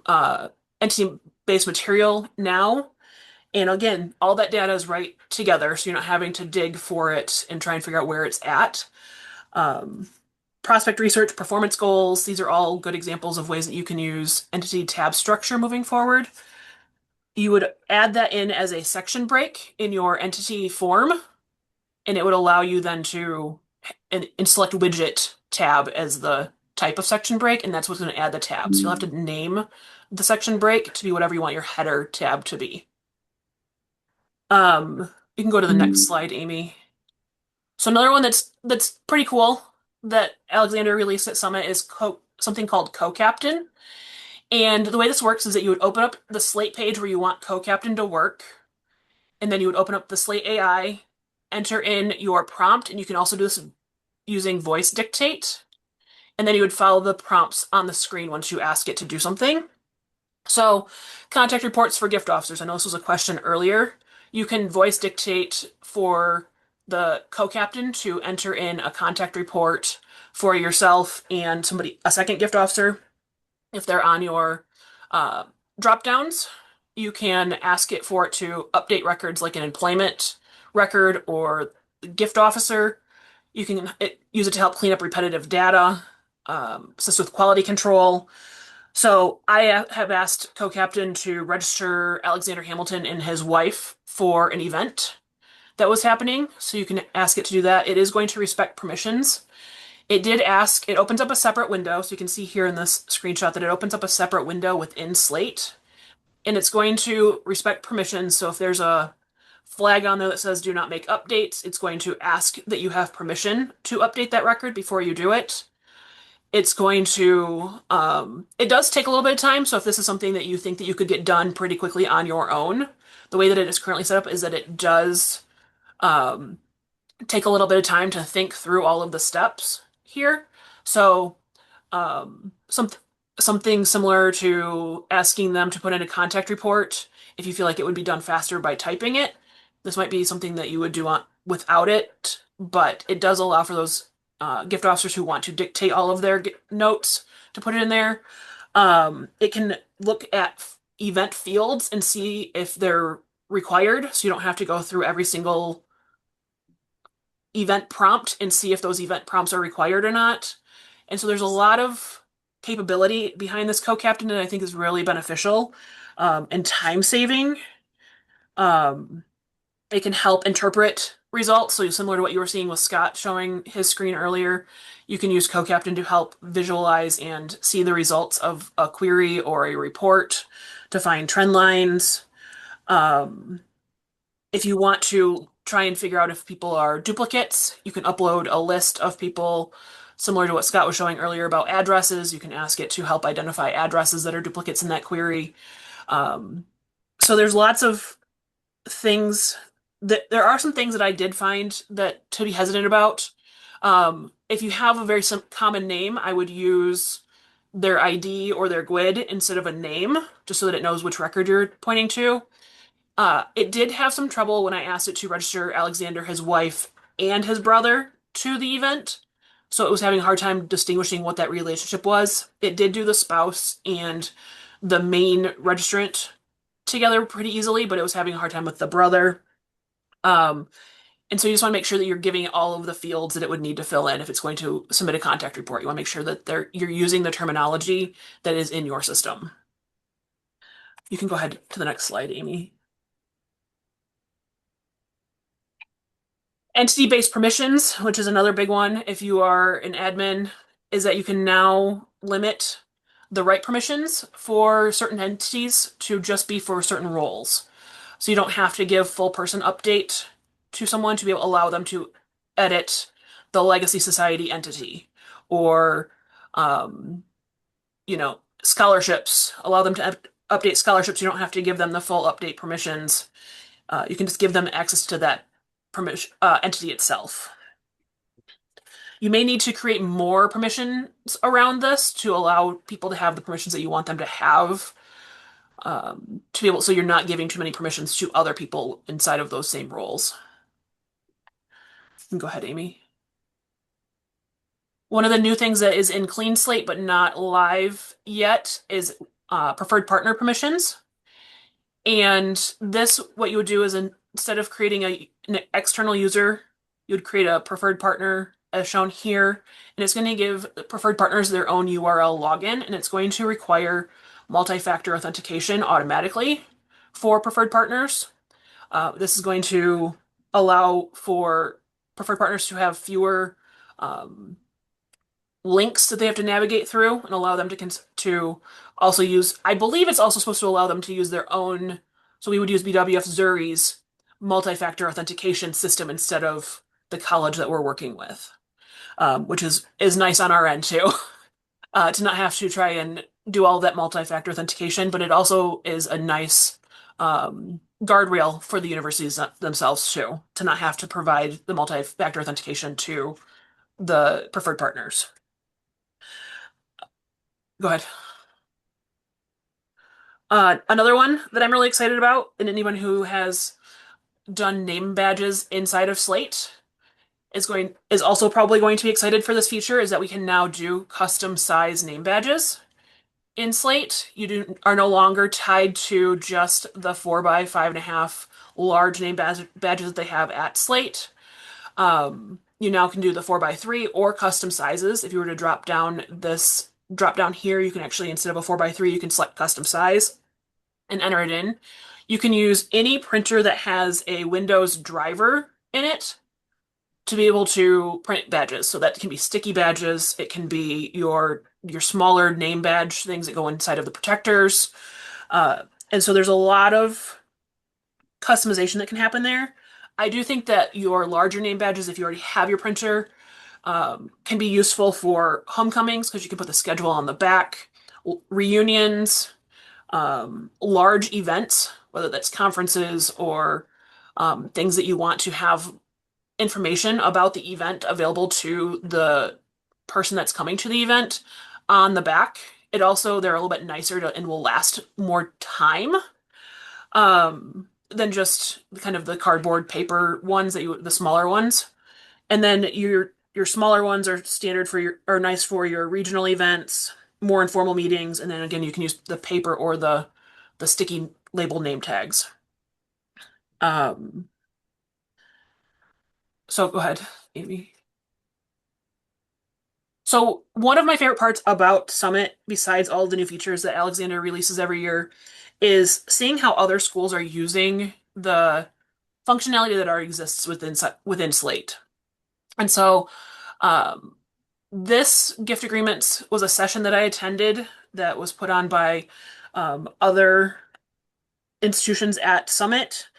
Speaker 2: uh, entity-based material now. And again, all that data is right together, so you're not having to dig for it and try and figure out where it's at. Um, Prospect research, performance goals, these are all good examples of ways that you can use entity tab structure moving forward. You would add that in as a section break in your entity form, and it would allow you then to and select widget tab as the type of section break, and that's what's going to add the tab. So you'll have to name the section break to be whatever you want your header tab to be. You can go to the next slide, Amy. So another one that's pretty cool that Alexander released at Summit is something called Co-Captain. And the way this works is that you would open up the Slate page where you want Co-Captain to work, and then you would open up the Slate AI, enter in your prompt, and you can also do this using voice dictate. And then you would follow the prompts on the screen once you ask it to do something. So, contact reports for gift officers. I know this was a question earlier. You can voice dictate for the co-captain to enter in a contact report for yourself and a second gift officer. If they're on your drop downs, you can ask it for it to update records like an employment record or gift officer. You can use it to help clean up repetitive data, assist with quality control. So I have asked co-captain to register Alexander Hamilton and his wife for an event that was happening. So you can ask it to do that. It is going to respect permissions. It opens up a separate window. So you can see here in this screenshot that it opens up a separate window within Slate. And it's going to respect permissions. So if there's a flag on there that says do not make updates, it's going to ask that you have permission to update that record before you do it. It's going to, it does take a little bit of time. So if this is something that you think that you could get done pretty quickly on your own, the way that it is currently set up is that it does take a little bit of time to think through all of the steps here. So something similar to asking them to put in a contact report if you feel like it would be done faster by typing it. This might be something that you would do without it, but it does allow for those gift officers who want to dictate all of their notes to put it in there. It can look at event fields and see if they're required, so you don't have to go through every single event prompt and see if those event prompts are required or not. And so there's a lot of capability behind this co-captain that I think is really beneficial and time saving. It can help interpret results. So similar to what you were seeing with Scott showing his screen earlier, you can use co-captain to help visualize and see the results of a query or a report to find trend lines. If you want to try and figure out if people are duplicates, you can upload a list of people similar to what Scott was showing earlier about addresses. You can ask it to help identify addresses that are duplicates in that query. So there's lots of things there are some things that I did find that to be hesitant about. If you have a very common name, I would use their ID or their GUID instead of a name, just so that it knows which record you're pointing to. It did have some trouble when I asked it to register Alexander, his wife, and his brother to the event. So it was having a hard time distinguishing what that relationship was. It did do the spouse and the main registrant together pretty easily, but it was having a hard time with the brother. Um, and so you just want to make sure that you're giving it all of the fields that it would need to fill in if it's going to submit a contact report. You want to make sure that you're using the terminology that is in your system. You can go ahead to the next slide, Amy. Entity-based permissions, which is another big one if you are an admin, is that you can now limit the right permissions for certain entities to just be for certain roles. So you don't have to give full person update to someone to be able to allow them to edit the Legacy Society entity or, um, scholarships. Allow them to update scholarships. You don't have to give them the full update permissions. You can just give them access to that permission entity itself. You may need to create more permissions around this to allow people to have the permissions that you want them to have. To be able, so you're not giving too many permissions to other people inside of those same roles. You can go ahead, Amy. One of the new things that is in Clean Slate but not live yet is preferred partner permissions. And this, what you would do is instead of creating an external user, you would create a preferred partner as shown here. And it's going to give preferred partners their own URL login, and it's going to require multi-factor authentication automatically for preferred partners. This is going to allow for preferred partners to have fewer links that they have to navigate through and allow them to also use, I believe it's also supposed to allow them to use their own, so we would use BWF Zuri's multi-factor authentication system instead of the college that we're working with, which is nice on our end too, to not have to try and do all that multi-factor authentication, but it also is a nice guardrail for the universities themselves too, to not have to provide the multi-factor authentication to the preferred partners. Go ahead. Another one that I'm really excited about, and anyone who has done name badges inside of Slate is also probably going to be excited for this feature, is that we can now do custom size name badges in Slate. You are no longer tied to just the 4x5.5 large name badges that they have at Slate. You now can do the 4x3 or custom sizes. If you were to drop down here, you can actually, instead of a 4x3, you can select custom size and enter it in. You can use any printer that has a Windows driver in it to be able to print badges. So that can be sticky badges. It can be your smaller name badge things that go inside of the protectors. And so there's a lot of customization that can happen there. I do think that your larger name badges, if you already have your printer, can be useful for homecomings because you can put the schedule on the back, reunions, large events, whether that's conferences or things that you want to have information about the event available to the person that's coming to the event on the back. They're a little bit nicer and will last more time than just kind of the cardboard paper ones the smaller ones. And then your smaller ones are standard are nice for your regional events, more informal meetings, and then again you can use the paper or the sticky label name tags. So go ahead, Amy. So one of my favorite parts about Summit, besides all the new features that Alexander releases every year, is seeing how other schools are using the functionality that already exists within Slate. And so this gift agreements was a session that I attended that was put on by other institutions at Summit.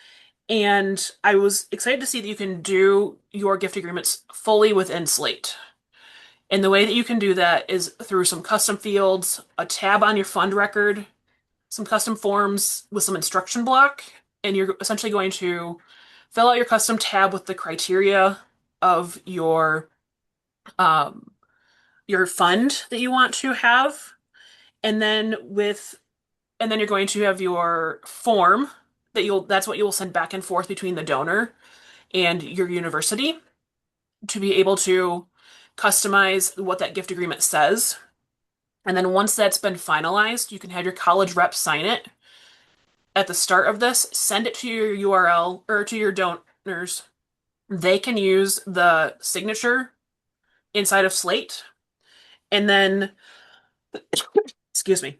Speaker 2: And I was excited to see that you can do your gift agreements fully within Slate. And the way that you can do that is through some custom fields, a tab on your fund record, some custom forms with some instruction block, and you're essentially going to fill out your custom tab with the criteria of your fund that you want to have, and then you're going to have your form that's what you will send back and forth between the donor and your university to be able to customize what that gift agreement says. And then once that's been finalized, you can have your college rep sign it at the start of this, send it to your URL or to your donors. They can use the signature inside of Slate, and then, excuse me,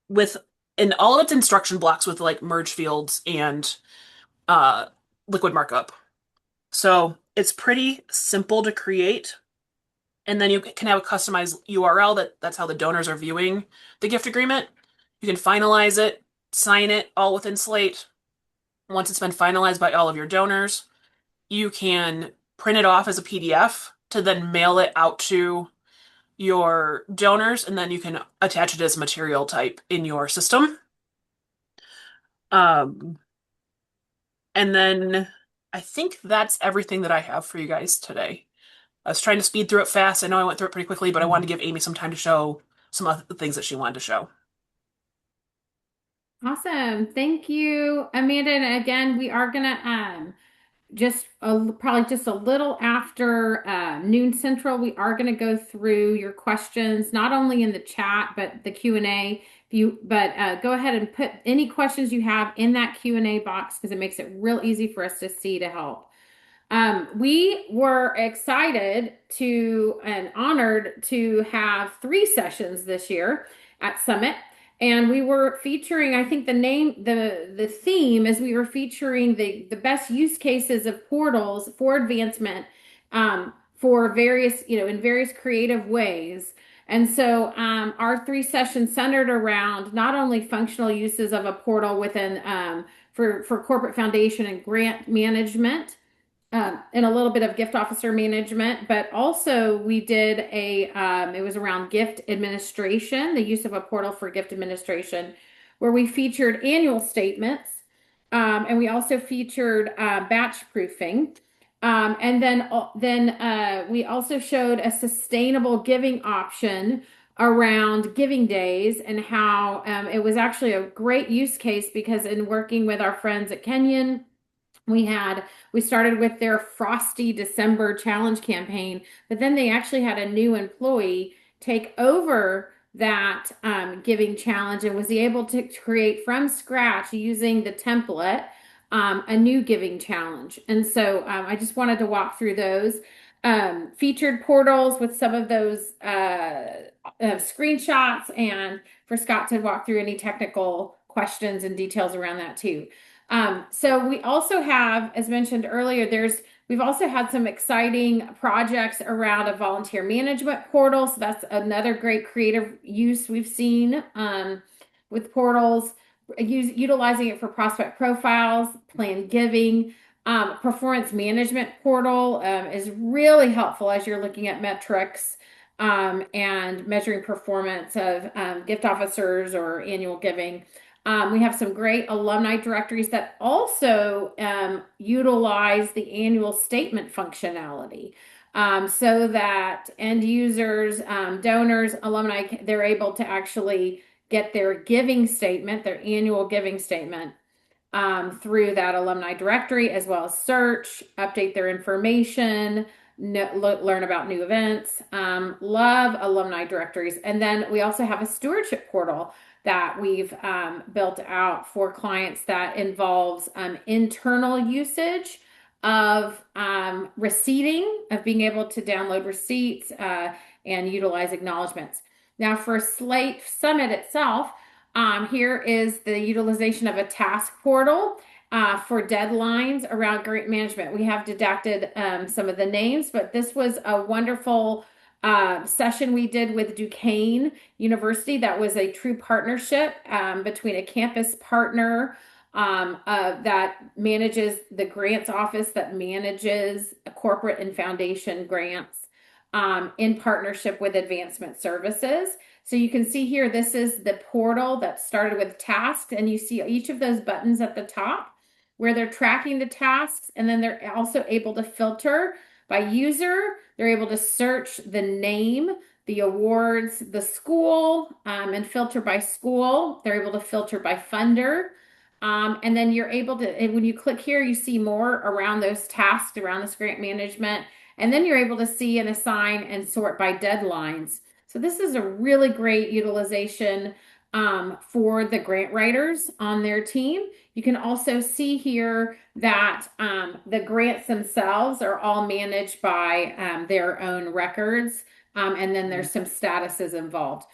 Speaker 2: with in all of its instruction blocks with like merge fields and uh, liquid markup. So it's pretty simple to create. And then you can have a customized URL that's how the donors are viewing the gift agreement. You can finalize it, sign it all within Slate. Once it's been finalized by all of your donors, you can print it off as a PDF to then mail it out to your donors, and then you can attach it as material type in your system. Um, and then I think that's everything that I have for you guys today. I was trying to speed through it fast. I know I went through it pretty quickly, but I wanted to give Amy some time to show some of the things that she wanted to show.
Speaker 1: Awesome. Thank you, Amanda. And again, we are gonna probably just a little after noon central, we are going to go through your questions, not only in the chat but the Q&A. Go ahead and put any questions you have in that Q&A box because it makes it real easy for us to see to help. We were excited and honored to have 3 sessions this year at Summit. And we were featuring, I think the theme is we were featuring the best use cases of portals for advancement for various, in various creative ways. And so our 3 sessions centered around not only functional uses of a portal within for corporate foundation and grant management, and a little bit of gift officer management, but also we did it was around gift administration, the use of a portal for gift administration, where we featured annual statements, and we also featured batch proofing. And then we also showed a sustainable giving option around giving days and how it was actually a great use case because in working with our friends at Kenyon, we started with their Frosty December challenge campaign, but then they actually had a new employee take over that giving challenge and was able to create from scratch using the template a new giving challenge. And so I just wanted to walk through those featured portals with some of those screenshots and for Scott to walk through any technical questions and details around that too. So we also have, as mentioned earlier, we've also had some exciting projects around a volunteer management portal. So that's another great creative use we've seen with portals, utilizing it for prospect profiles, plan giving. Performance management portal is really helpful as you're looking at metrics and measuring performance of gift officers or annual giving. We have some great alumni directories that also utilize the annual statement functionality so that end users, donors, alumni, they're able to actually get their giving statement, their annual giving statement through that alumni directory, as well as search, update their information, learn about new events. Love alumni directories. And then we also have a stewardship portal that we've built out for clients that involves internal usage of receipting, of being able to download receipts and utilize acknowledgments. Now for Slate Summit itself, here is the utilization of a task portal for deadlines around grant management. We have deducted some of the names, but this was a wonderful session we did with Duquesne University. That was a true partnership between a campus partner that manages the grants office that manages corporate and foundation grants in partnership with Advancement Services. So you can see here, this is the portal that started with tasks, and you see each of those buttons at the top where they're tracking the tasks, and then they're also able to filter by user. They're able to search the name, the awards, the school, and filter by school. They're able to filter by funder. And then you're able to, when you click here, you see more around those tasks, around this grant management. And then you're able to see and assign and sort by deadlines. So this is a really great utilization for the grant writers on their team. You can also see here that the grants themselves are all managed by their own records, and then there's some statuses involved.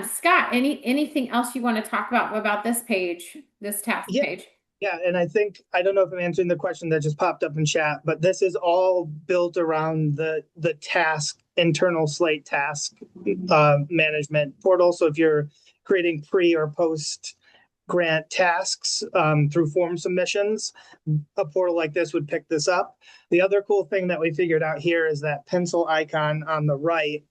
Speaker 1: Scott, anything else you want to talk about this page, this task
Speaker 4: Yeah,
Speaker 1: page?
Speaker 4: yeah, and I don't know if I'm answering the question that just popped up in chat, but this is all built around the task internal Slate task management portal. So if you're creating pre or post grant tasks through form submissions, a portal like this would pick this up. The other cool thing that we figured out here is that pencil icon on the right.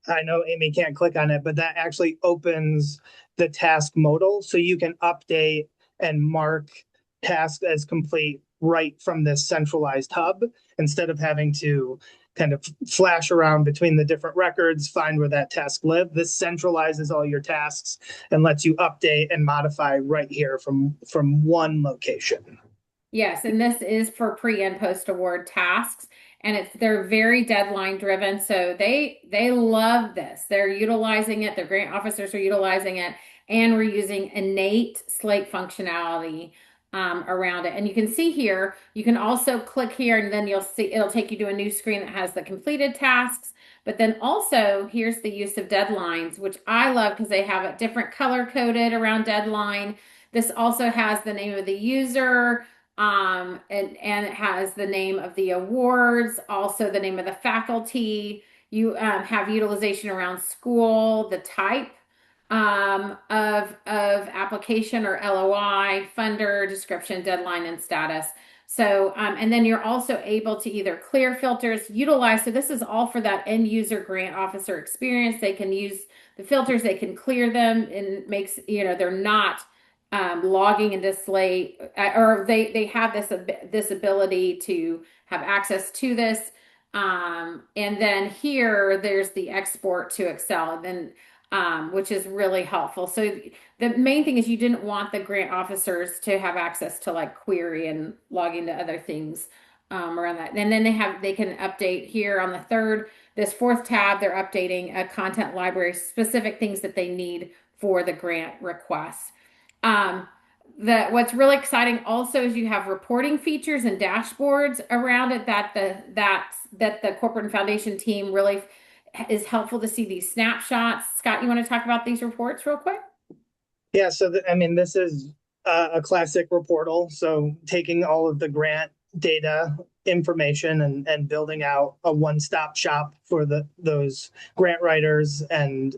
Speaker 4: I know Amy can't click on it, but that actually opens the task modal. So you can update and mark tasks as complete right from this centralized hub instead of having to kind of flash around between the different records, find where that task live. This centralizes all your tasks and lets you update and modify right here from one location.
Speaker 1: Yes, and this is for pre and post award tasks, and they're very deadline driven, so they love this. They're utilizing it, their grant officers are utilizing it, and we're using innate Slate functionality around it. And you can see here, you can also click here, and then you'll see it'll take you to a new screen that has the completed tasks. But then also here's the use of deadlines, which I love because they have it different color coded around deadline. This also has the name of the user. And it has the name of the awards, also the name of the faculty. You have utilization around school, the type of application or LOI, funder, description, deadline, and status. So, and then you're also able to either clear filters, utilize. So this is all for that end user grant officer experience. They can use the filters, they can clear them, and makes, they're not logging into Slate, or they have this ability to have access to this. And then here there's the export to Excel, and then which is really helpful. So the main thing is you didn't want the grant officers to have access to like query and log into other things around that. And then they can update here on the this fourth tab. They're updating a content library, specific things that they need for the grant request. Um, what's really exciting also is you have reporting features and dashboards around it that the corporate and foundation team really is helpful to see these snapshots. Scott, you want to talk about these reports real quick?
Speaker 4: Yeah, so I mean, this is a classic reportal. So taking all of the grant data information and building out a one-stop shop for those grant writers and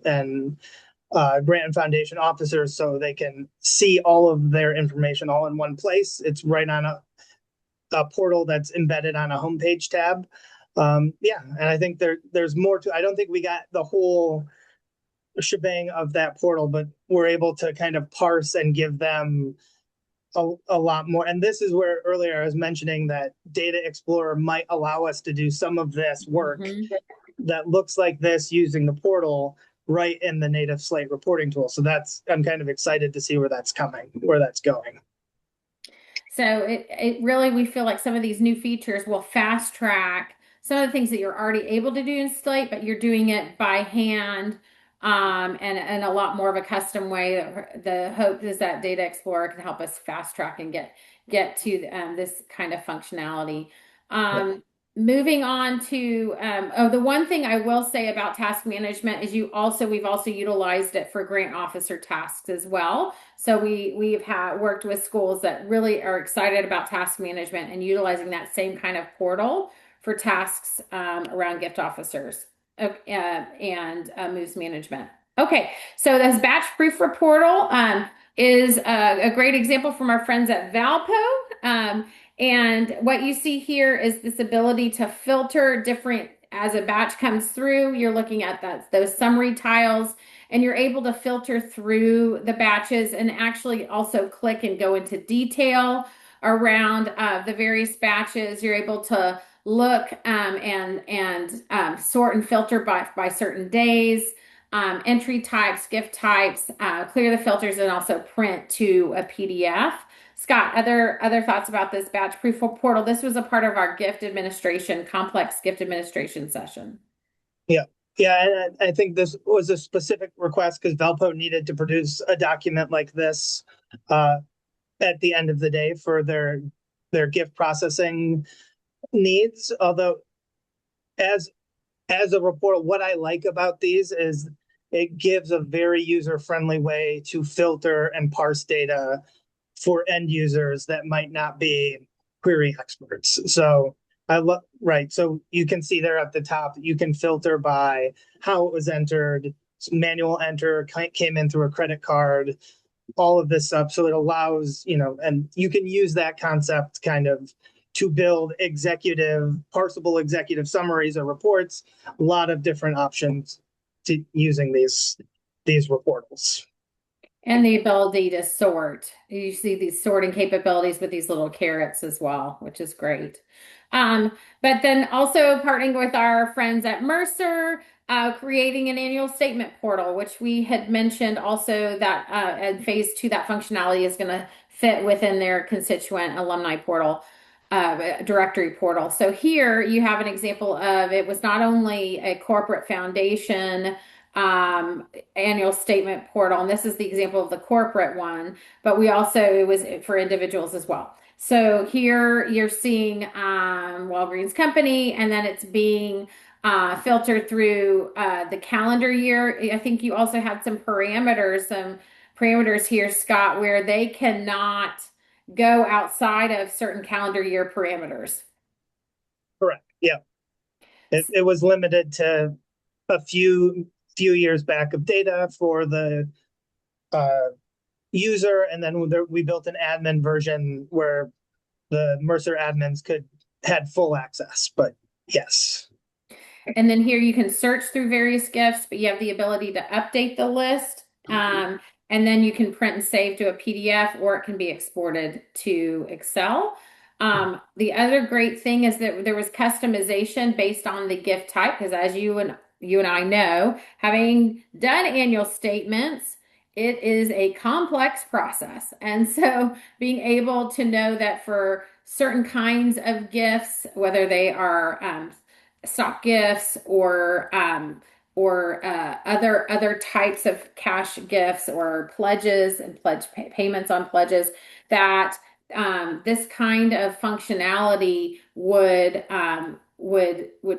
Speaker 4: grant and foundation officers, so they can see all of their information all in one place. It's right on a portal that's embedded on a homepage tab. Yeah, and I think there's more to. I don't think we got the whole shebang of that portal, but we're able to kind of parse and give them a lot more. And this is where earlier I was mentioning that Data Explorer might allow us to do some of this work that looks like this using the portal right in the native Slate reporting tool. So I'm kind of excited to see where that's going.
Speaker 1: So it really, we feel like some of these new features will fast track some of the things that you're already able to do in Slate, but you're doing it by hand, and a lot more of a custom way. The hope is that Data Explorer can help us fast track and get to this kind of functionality. Moving on to the one thing I will say about task management is we've also utilized it for grant officer tasks as well. So we've worked with schools that really are excited about task management and utilizing that same kind of portal for tasks around gift officers and moves management. Okay, so this batch proof portal is a great example from our friends at Valpo. And what you see here is this ability to filter different, as a batch comes through, you're looking at those summary tiles, and you're able to filter through the batches and actually also click and go into detail around the various batches. You're able to look and sort and filter by certain days, entry types, gift types, clear the filters, and also print to a PDF. Scott, other thoughts about this batch proof portal? This was a part of our complex gift administration session.
Speaker 4: Yeah. Yeah, and I think this was a specific request because Valpo needed to produce a document like this uh, at the end of the day for their gift processing needs. Although as as a report, what I like about these is it gives a very user-friendly way to filter and parse data for end users that might not be query experts. So I love, right. So you can see there at the top, you can filter by how it was entered, manual enter, came in through a credit card, all of this stuff. So it allows, and you can use that concept kind of to build parsable executive summaries or reports, a lot of different options to using these reportals.
Speaker 1: And the ability to sort. You see these sorting capabilities with these little carrots as well, which is great. But then also partnering with our friends at Mercer, creating an annual statement portal, which we had mentioned also that in phase 2, that functionality is going to fit within their constituent alumni portal. Directory portal. So here you have an example of it was not only a corporate foundation annual statement portal, and this is the example of the corporate one, but we also, it was for individuals as well. So here you're seeing Walgreens Company, and then it's being filtered through the calendar year. I think you also had some parameters here, Scott, where they cannot go outside of certain calendar year parameters.
Speaker 4: Correct. Yeah. It was limited to a few years back of data for the uh, user, and then we built an admin version where the Mercer admins had full access. But yes.
Speaker 1: And then here you can search through various gifts, but you have the ability to update the list. And then you can print and save to a PDF, or it can be exported to Excel. The other great thing is that there was customization based on the gift type, because as you and I know, having done annual statements, it is a complex process. And so being able to know that for certain kinds of gifts, whether they are stock gifts or other types of cash gifts or pledges and payments on pledges, that this kind of functionality would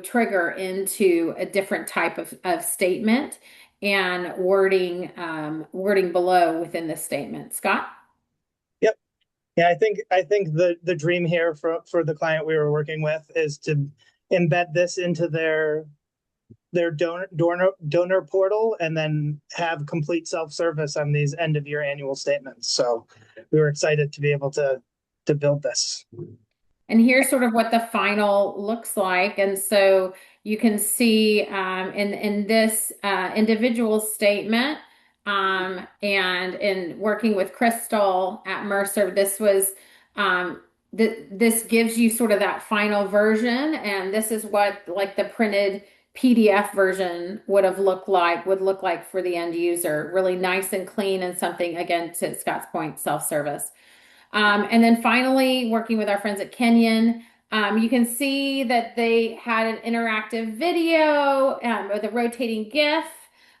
Speaker 1: trigger into a different type of statement and wording below within the statement. Scott?
Speaker 4: Yep. Yeah, I think the dream here for the client we were working with is to embed this into their donor portal and then have complete self-service on these end of year annual statements. So we were excited to be able to build this.
Speaker 1: And here's sort of what the final looks like. And so you can see in this individual statement and in working with Crystal at Mercer, this gives you sort of that final version. And this is what like the printed PDF version would look like for the end user. Really nice and clean, and something, again, to Scott's point, self-service. And then finally, working with our friends at Kenyon, you can see that they had an interactive video with a rotating GIF.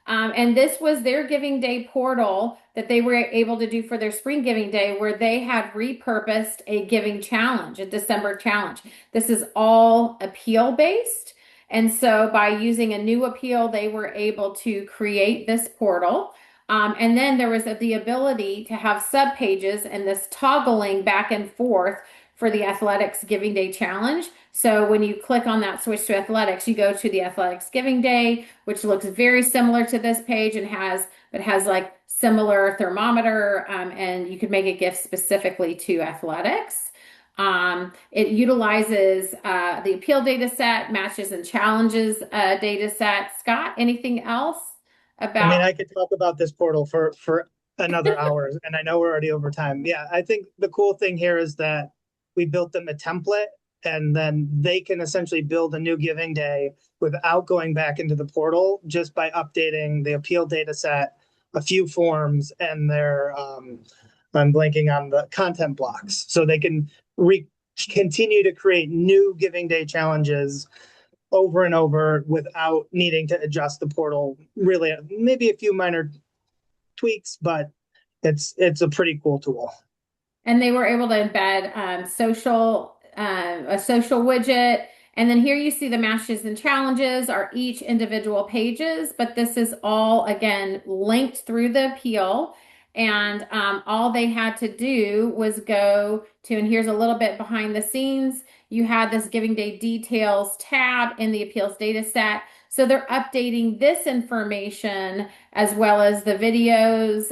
Speaker 1: And this was their Giving Day portal that they were able to do for their Spring Giving Day, where they had repurposed a giving challenge, a December challenge. This is all appeal based. And so by using a new appeal, they were able to create this portal. And then there was the ability to have sub pages and this toggling back and forth for the Athletics Giving Day Challenge. So when you click on that switch to athletics, you go to the Athletics Giving Day, which looks very similar to this page and has like similar thermometer, and you could make a gift specifically to athletics. It utilizes the appeal data set, matches and challenges data set. Scott, anything else
Speaker 4: I mean,
Speaker 1: about?
Speaker 4: I could talk about this portal for another hour, and I know we're already over time. Yeah, I think the cool thing here is that we built them a template, and then they can essentially build a new giving day without going back into the portal, just by updating the appeal data set, a few forms, and their I'm blanking on the content blocks. So they can continue to create new giving day challenges over and over without needing to adjust the portal. Really, maybe a few minor tweaks, but it's a pretty cool tool.
Speaker 1: And they were able to embed a social widget. And then here you see the matches and challenges are each individual pages, but this is all again linked through the appeal. And all they had to do was go to, and here's a little bit behind the scenes. You had this Giving Day details tab in the appeals data set. So they're updating this information as well as the videos.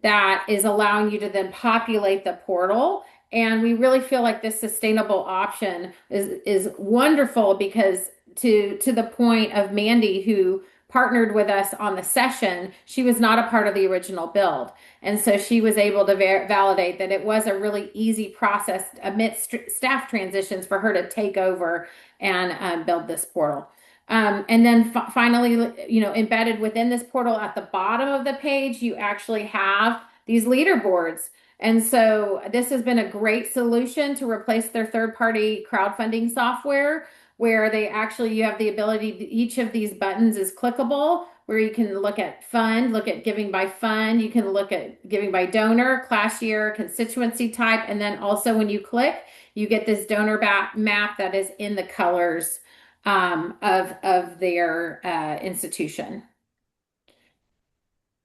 Speaker 1: That is allowing you to then populate the portal. And we really feel like this sustainable option is wonderful because to the point of Mandy, who partnered with us on the session, she was not a part of the original build. And so she was able to validate that it was a really easy process amidst staff transitions for her to take over and build this portal. And then finally, embedded within this portal at the bottom of the page, you actually have these leaderboards. And so this has been a great solution to replace their third-party crowdfunding software, where you have the ability each of these buttons is clickable, where you can look at fund, look at giving by fund, you can look at giving by donor, class year, constituency type, and then also when you click, you get this donor map that is in the colors of their institution.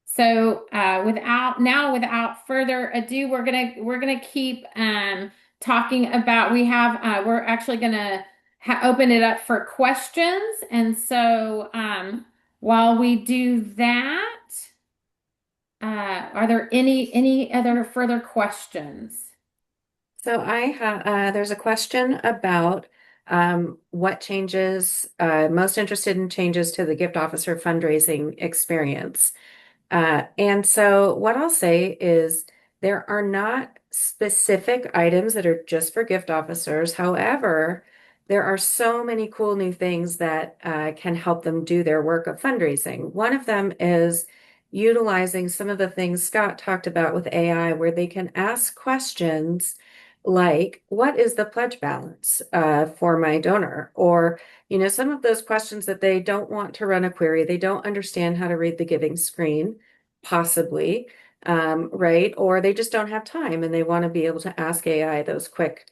Speaker 1: So without further ado, we're gonna keep talking about. We're actually gonna open it up for questions, and so while we do that, are there any other further questions?
Speaker 3: So there's a question about what changes, most interested in changes to the gift officer fundraising experience. And so what I'll say is there are not specific items that are just for gift officers. However, there are so many cool new things that can help them do their work of fundraising. One of them is utilizing some of the things Scott talked about with AI, where they can ask questions like, what is the pledge balance for my donor? Or, some of those questions that they don't want to run a query, they don't understand how to read the giving screen, possibly, right? Or they just don't have time and they want to be able to ask AI those quick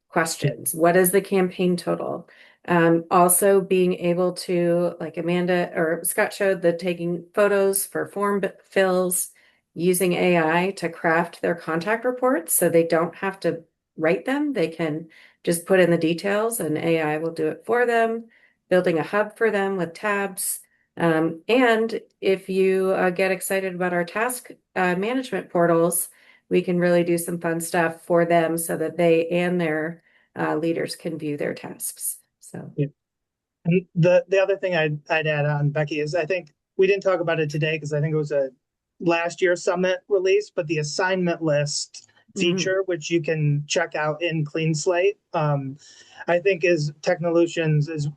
Speaker 3: questions. What is the campaign total? Also being able to, like Amanda or Scott showed, the taking photos for form fills, using AI to craft their contact reports so they don't have to write them. They can just put in the details and AI will do it for them, building a hub for them with tabs. And if you get excited about our task management portals, we can really do some fun stuff for them so that they and their leaders can view their tasks. So,
Speaker 4: Yeah. And the other thing I'd add on, Becky, is I think we didn't talk about it today because I think it was a last year summit release, but the assignment list feature, which you can check out in Clean Slate, I think is Technolutions is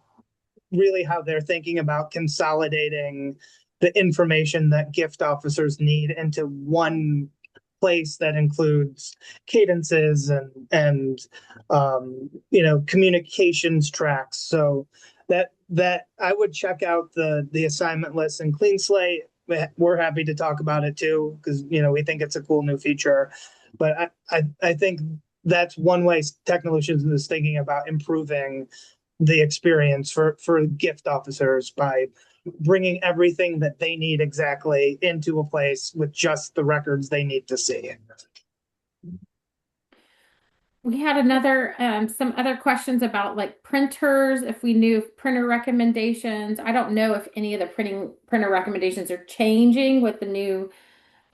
Speaker 4: really how they're thinking about consolidating the information that gift officers need into one place that includes cadences and communications tracks. So that I would check out the assignment list in Clean Slate. We're happy to talk about it too because we think it's a cool new feature. But I think that's one way Technolutions is thinking about improving the experience for gift officers by bringing everything that they need exactly into a place with just the records they need to see.
Speaker 1: We had some other questions about like printers, if we knew printer recommendations. I don't know if any of the printer recommendations are changing with the new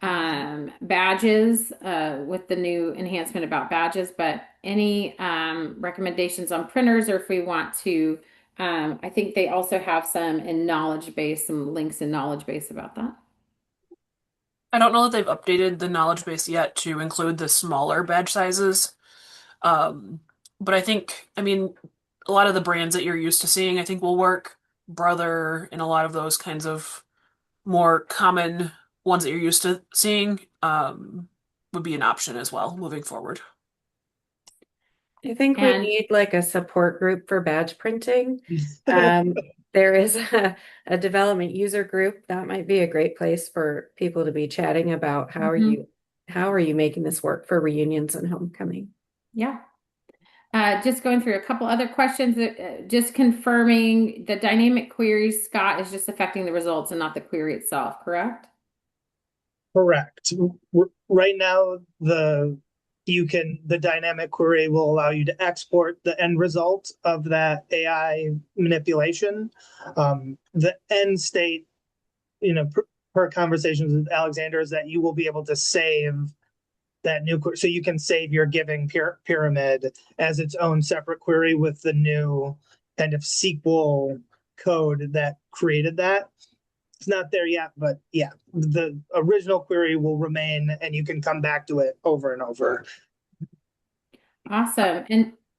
Speaker 1: badges, with the new enhancement about badges, but any recommendations on printers, or if we want to, I think they also have some in knowledge base, some links in knowledge base about that.
Speaker 2: I don't know that they've updated the knowledge base yet to include the smaller badge sizes. But I mean, a lot of the brands that you're used to seeing, I think will work. Brother and a lot of those kinds of more common ones that you're used to seeing, would be an option as well moving forward.
Speaker 3: I think we
Speaker 1: And
Speaker 3: need like a support group for badge printing. There is a development user group that might be a great place for people to be chatting about
Speaker 1: mhm,
Speaker 3: how are you making this work for reunions and homecoming?
Speaker 1: yeah. Just going through a couple other questions, just confirming the dynamic queries, Scott, is just affecting the results and not the query itself, correct?
Speaker 4: Correct. Right now, the dynamic query will allow you to export the end result of that AI manipulation. The end state, per conversations with Alexander, is that you will be able to save that new query. So you can save your giving pyramid as its own separate query with the new kind of SQL code that created that. It's not there yet, but yeah, the original query will remain and you can come back to it over and over.
Speaker 1: Awesome.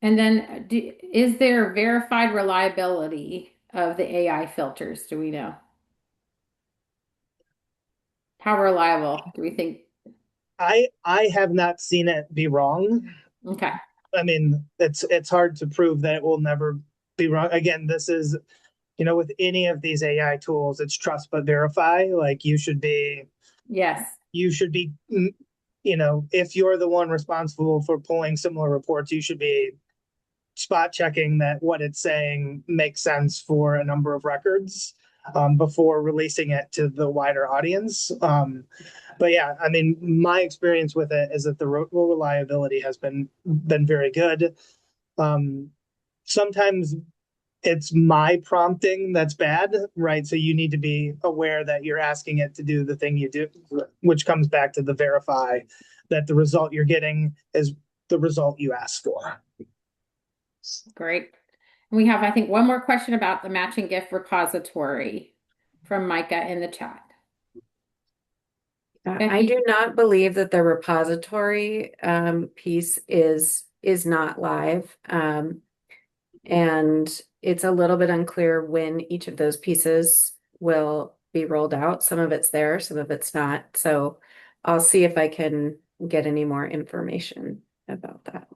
Speaker 1: And then is there verified reliability of the AI filters? Do we know? How reliable do we think?
Speaker 4: I have not seen it be wrong.
Speaker 1: Okay.
Speaker 4: I mean, it's hard to prove that it will never be wrong. Again, this is, with any of these AI tools, it's trust but verify. Like
Speaker 1: Yes.
Speaker 4: you should be, if you're the one responsible for pulling similar reports, you should be spot checking that what it's saying makes sense for a number of records before releasing it to the wider audience. But yeah, I mean, my experience with it is that the reliability has been very good. Sometimes it's my prompting that's bad, right? So you need to be aware that you're asking it to do the thing you do, which comes back to the verify that the result you're getting is the result you asked for.
Speaker 1: Great. We have, I think, one more question about the matching gift repository from Micah in the chat.
Speaker 3: I
Speaker 1: Becky?
Speaker 3: do not believe that the repository piece is not live. And it's a little bit unclear when each of those pieces will be rolled out. Some of it's there, some of it's not. So I'll see if I can get any more information about that.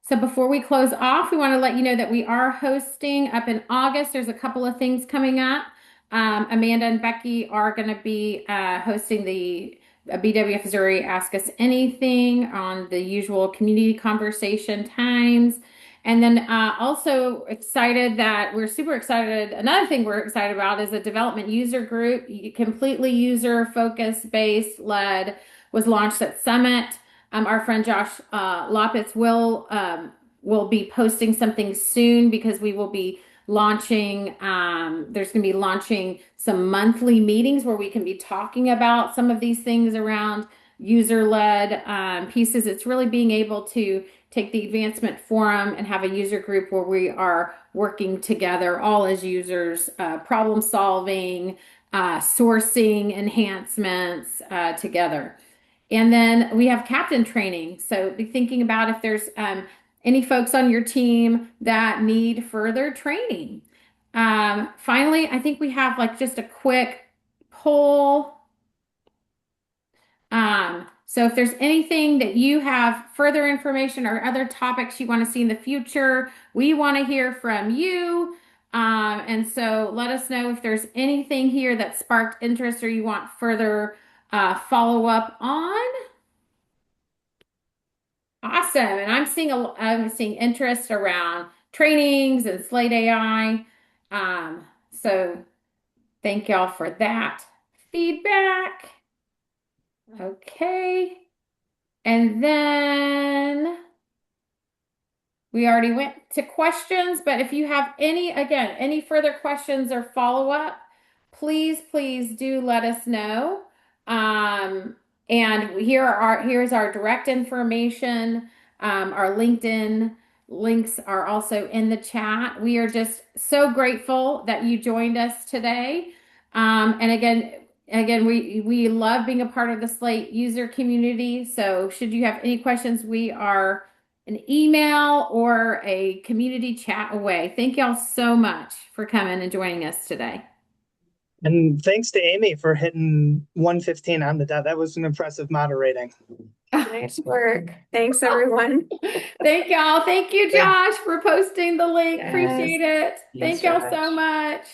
Speaker 1: So before we close off, we want to let you know that we are hosting up in August. There's a couple of things coming up. Amanda and Becky are going to be hosting the BWF Zuri Ask Us Anything on the usual community conversation times. And then also excited that we're super excited. Another thing we're excited about is a development user group, completely user focused based led, was launched at Summit. Our friend Josh Loppitz will be posting something soon because we will be launching. There's going to be launching some monthly meetings where we can be talking about some of these things around user-led pieces. It's really being able to take the advancement forum and have a user group where we are working together, all as users, problem solving, sourcing enhancements together. And then we have captain training. So be thinking about if there's any folks on your team that need further training. Finally, I think we have like just a quick poll. So if there's anything that you have further information or other topics you want to see in the future, we want to hear from you. And so let us know if there's anything here that sparked interest or you want further follow up on. Awesome. And I'm seeing interest around trainings and Slate AI. So thank y'all for that feedback. Okay. And then we already went to questions, but if you have any further questions or follow up, please do let us know. And here's our direct information. Our LinkedIn links are also in the chat. We are just so grateful that you joined us today. And again, we love being a part of the Slate user community. So should you have any questions, we are an email or a community chat away. Thank y'all so much for coming and joining us today.
Speaker 4: And thanks to Amy for hitting 115 on the dot. That was an impressive moderating.
Speaker 3: Nice work. Thanks, everyone.
Speaker 1: Thank y'all. Thank you,
Speaker 4: Thank
Speaker 1: Josh, for posting the link.
Speaker 3: Yes.
Speaker 1: Appreciate it.
Speaker 3: Thanks,
Speaker 1: Thank y'all so
Speaker 3: Josh.
Speaker 1: much.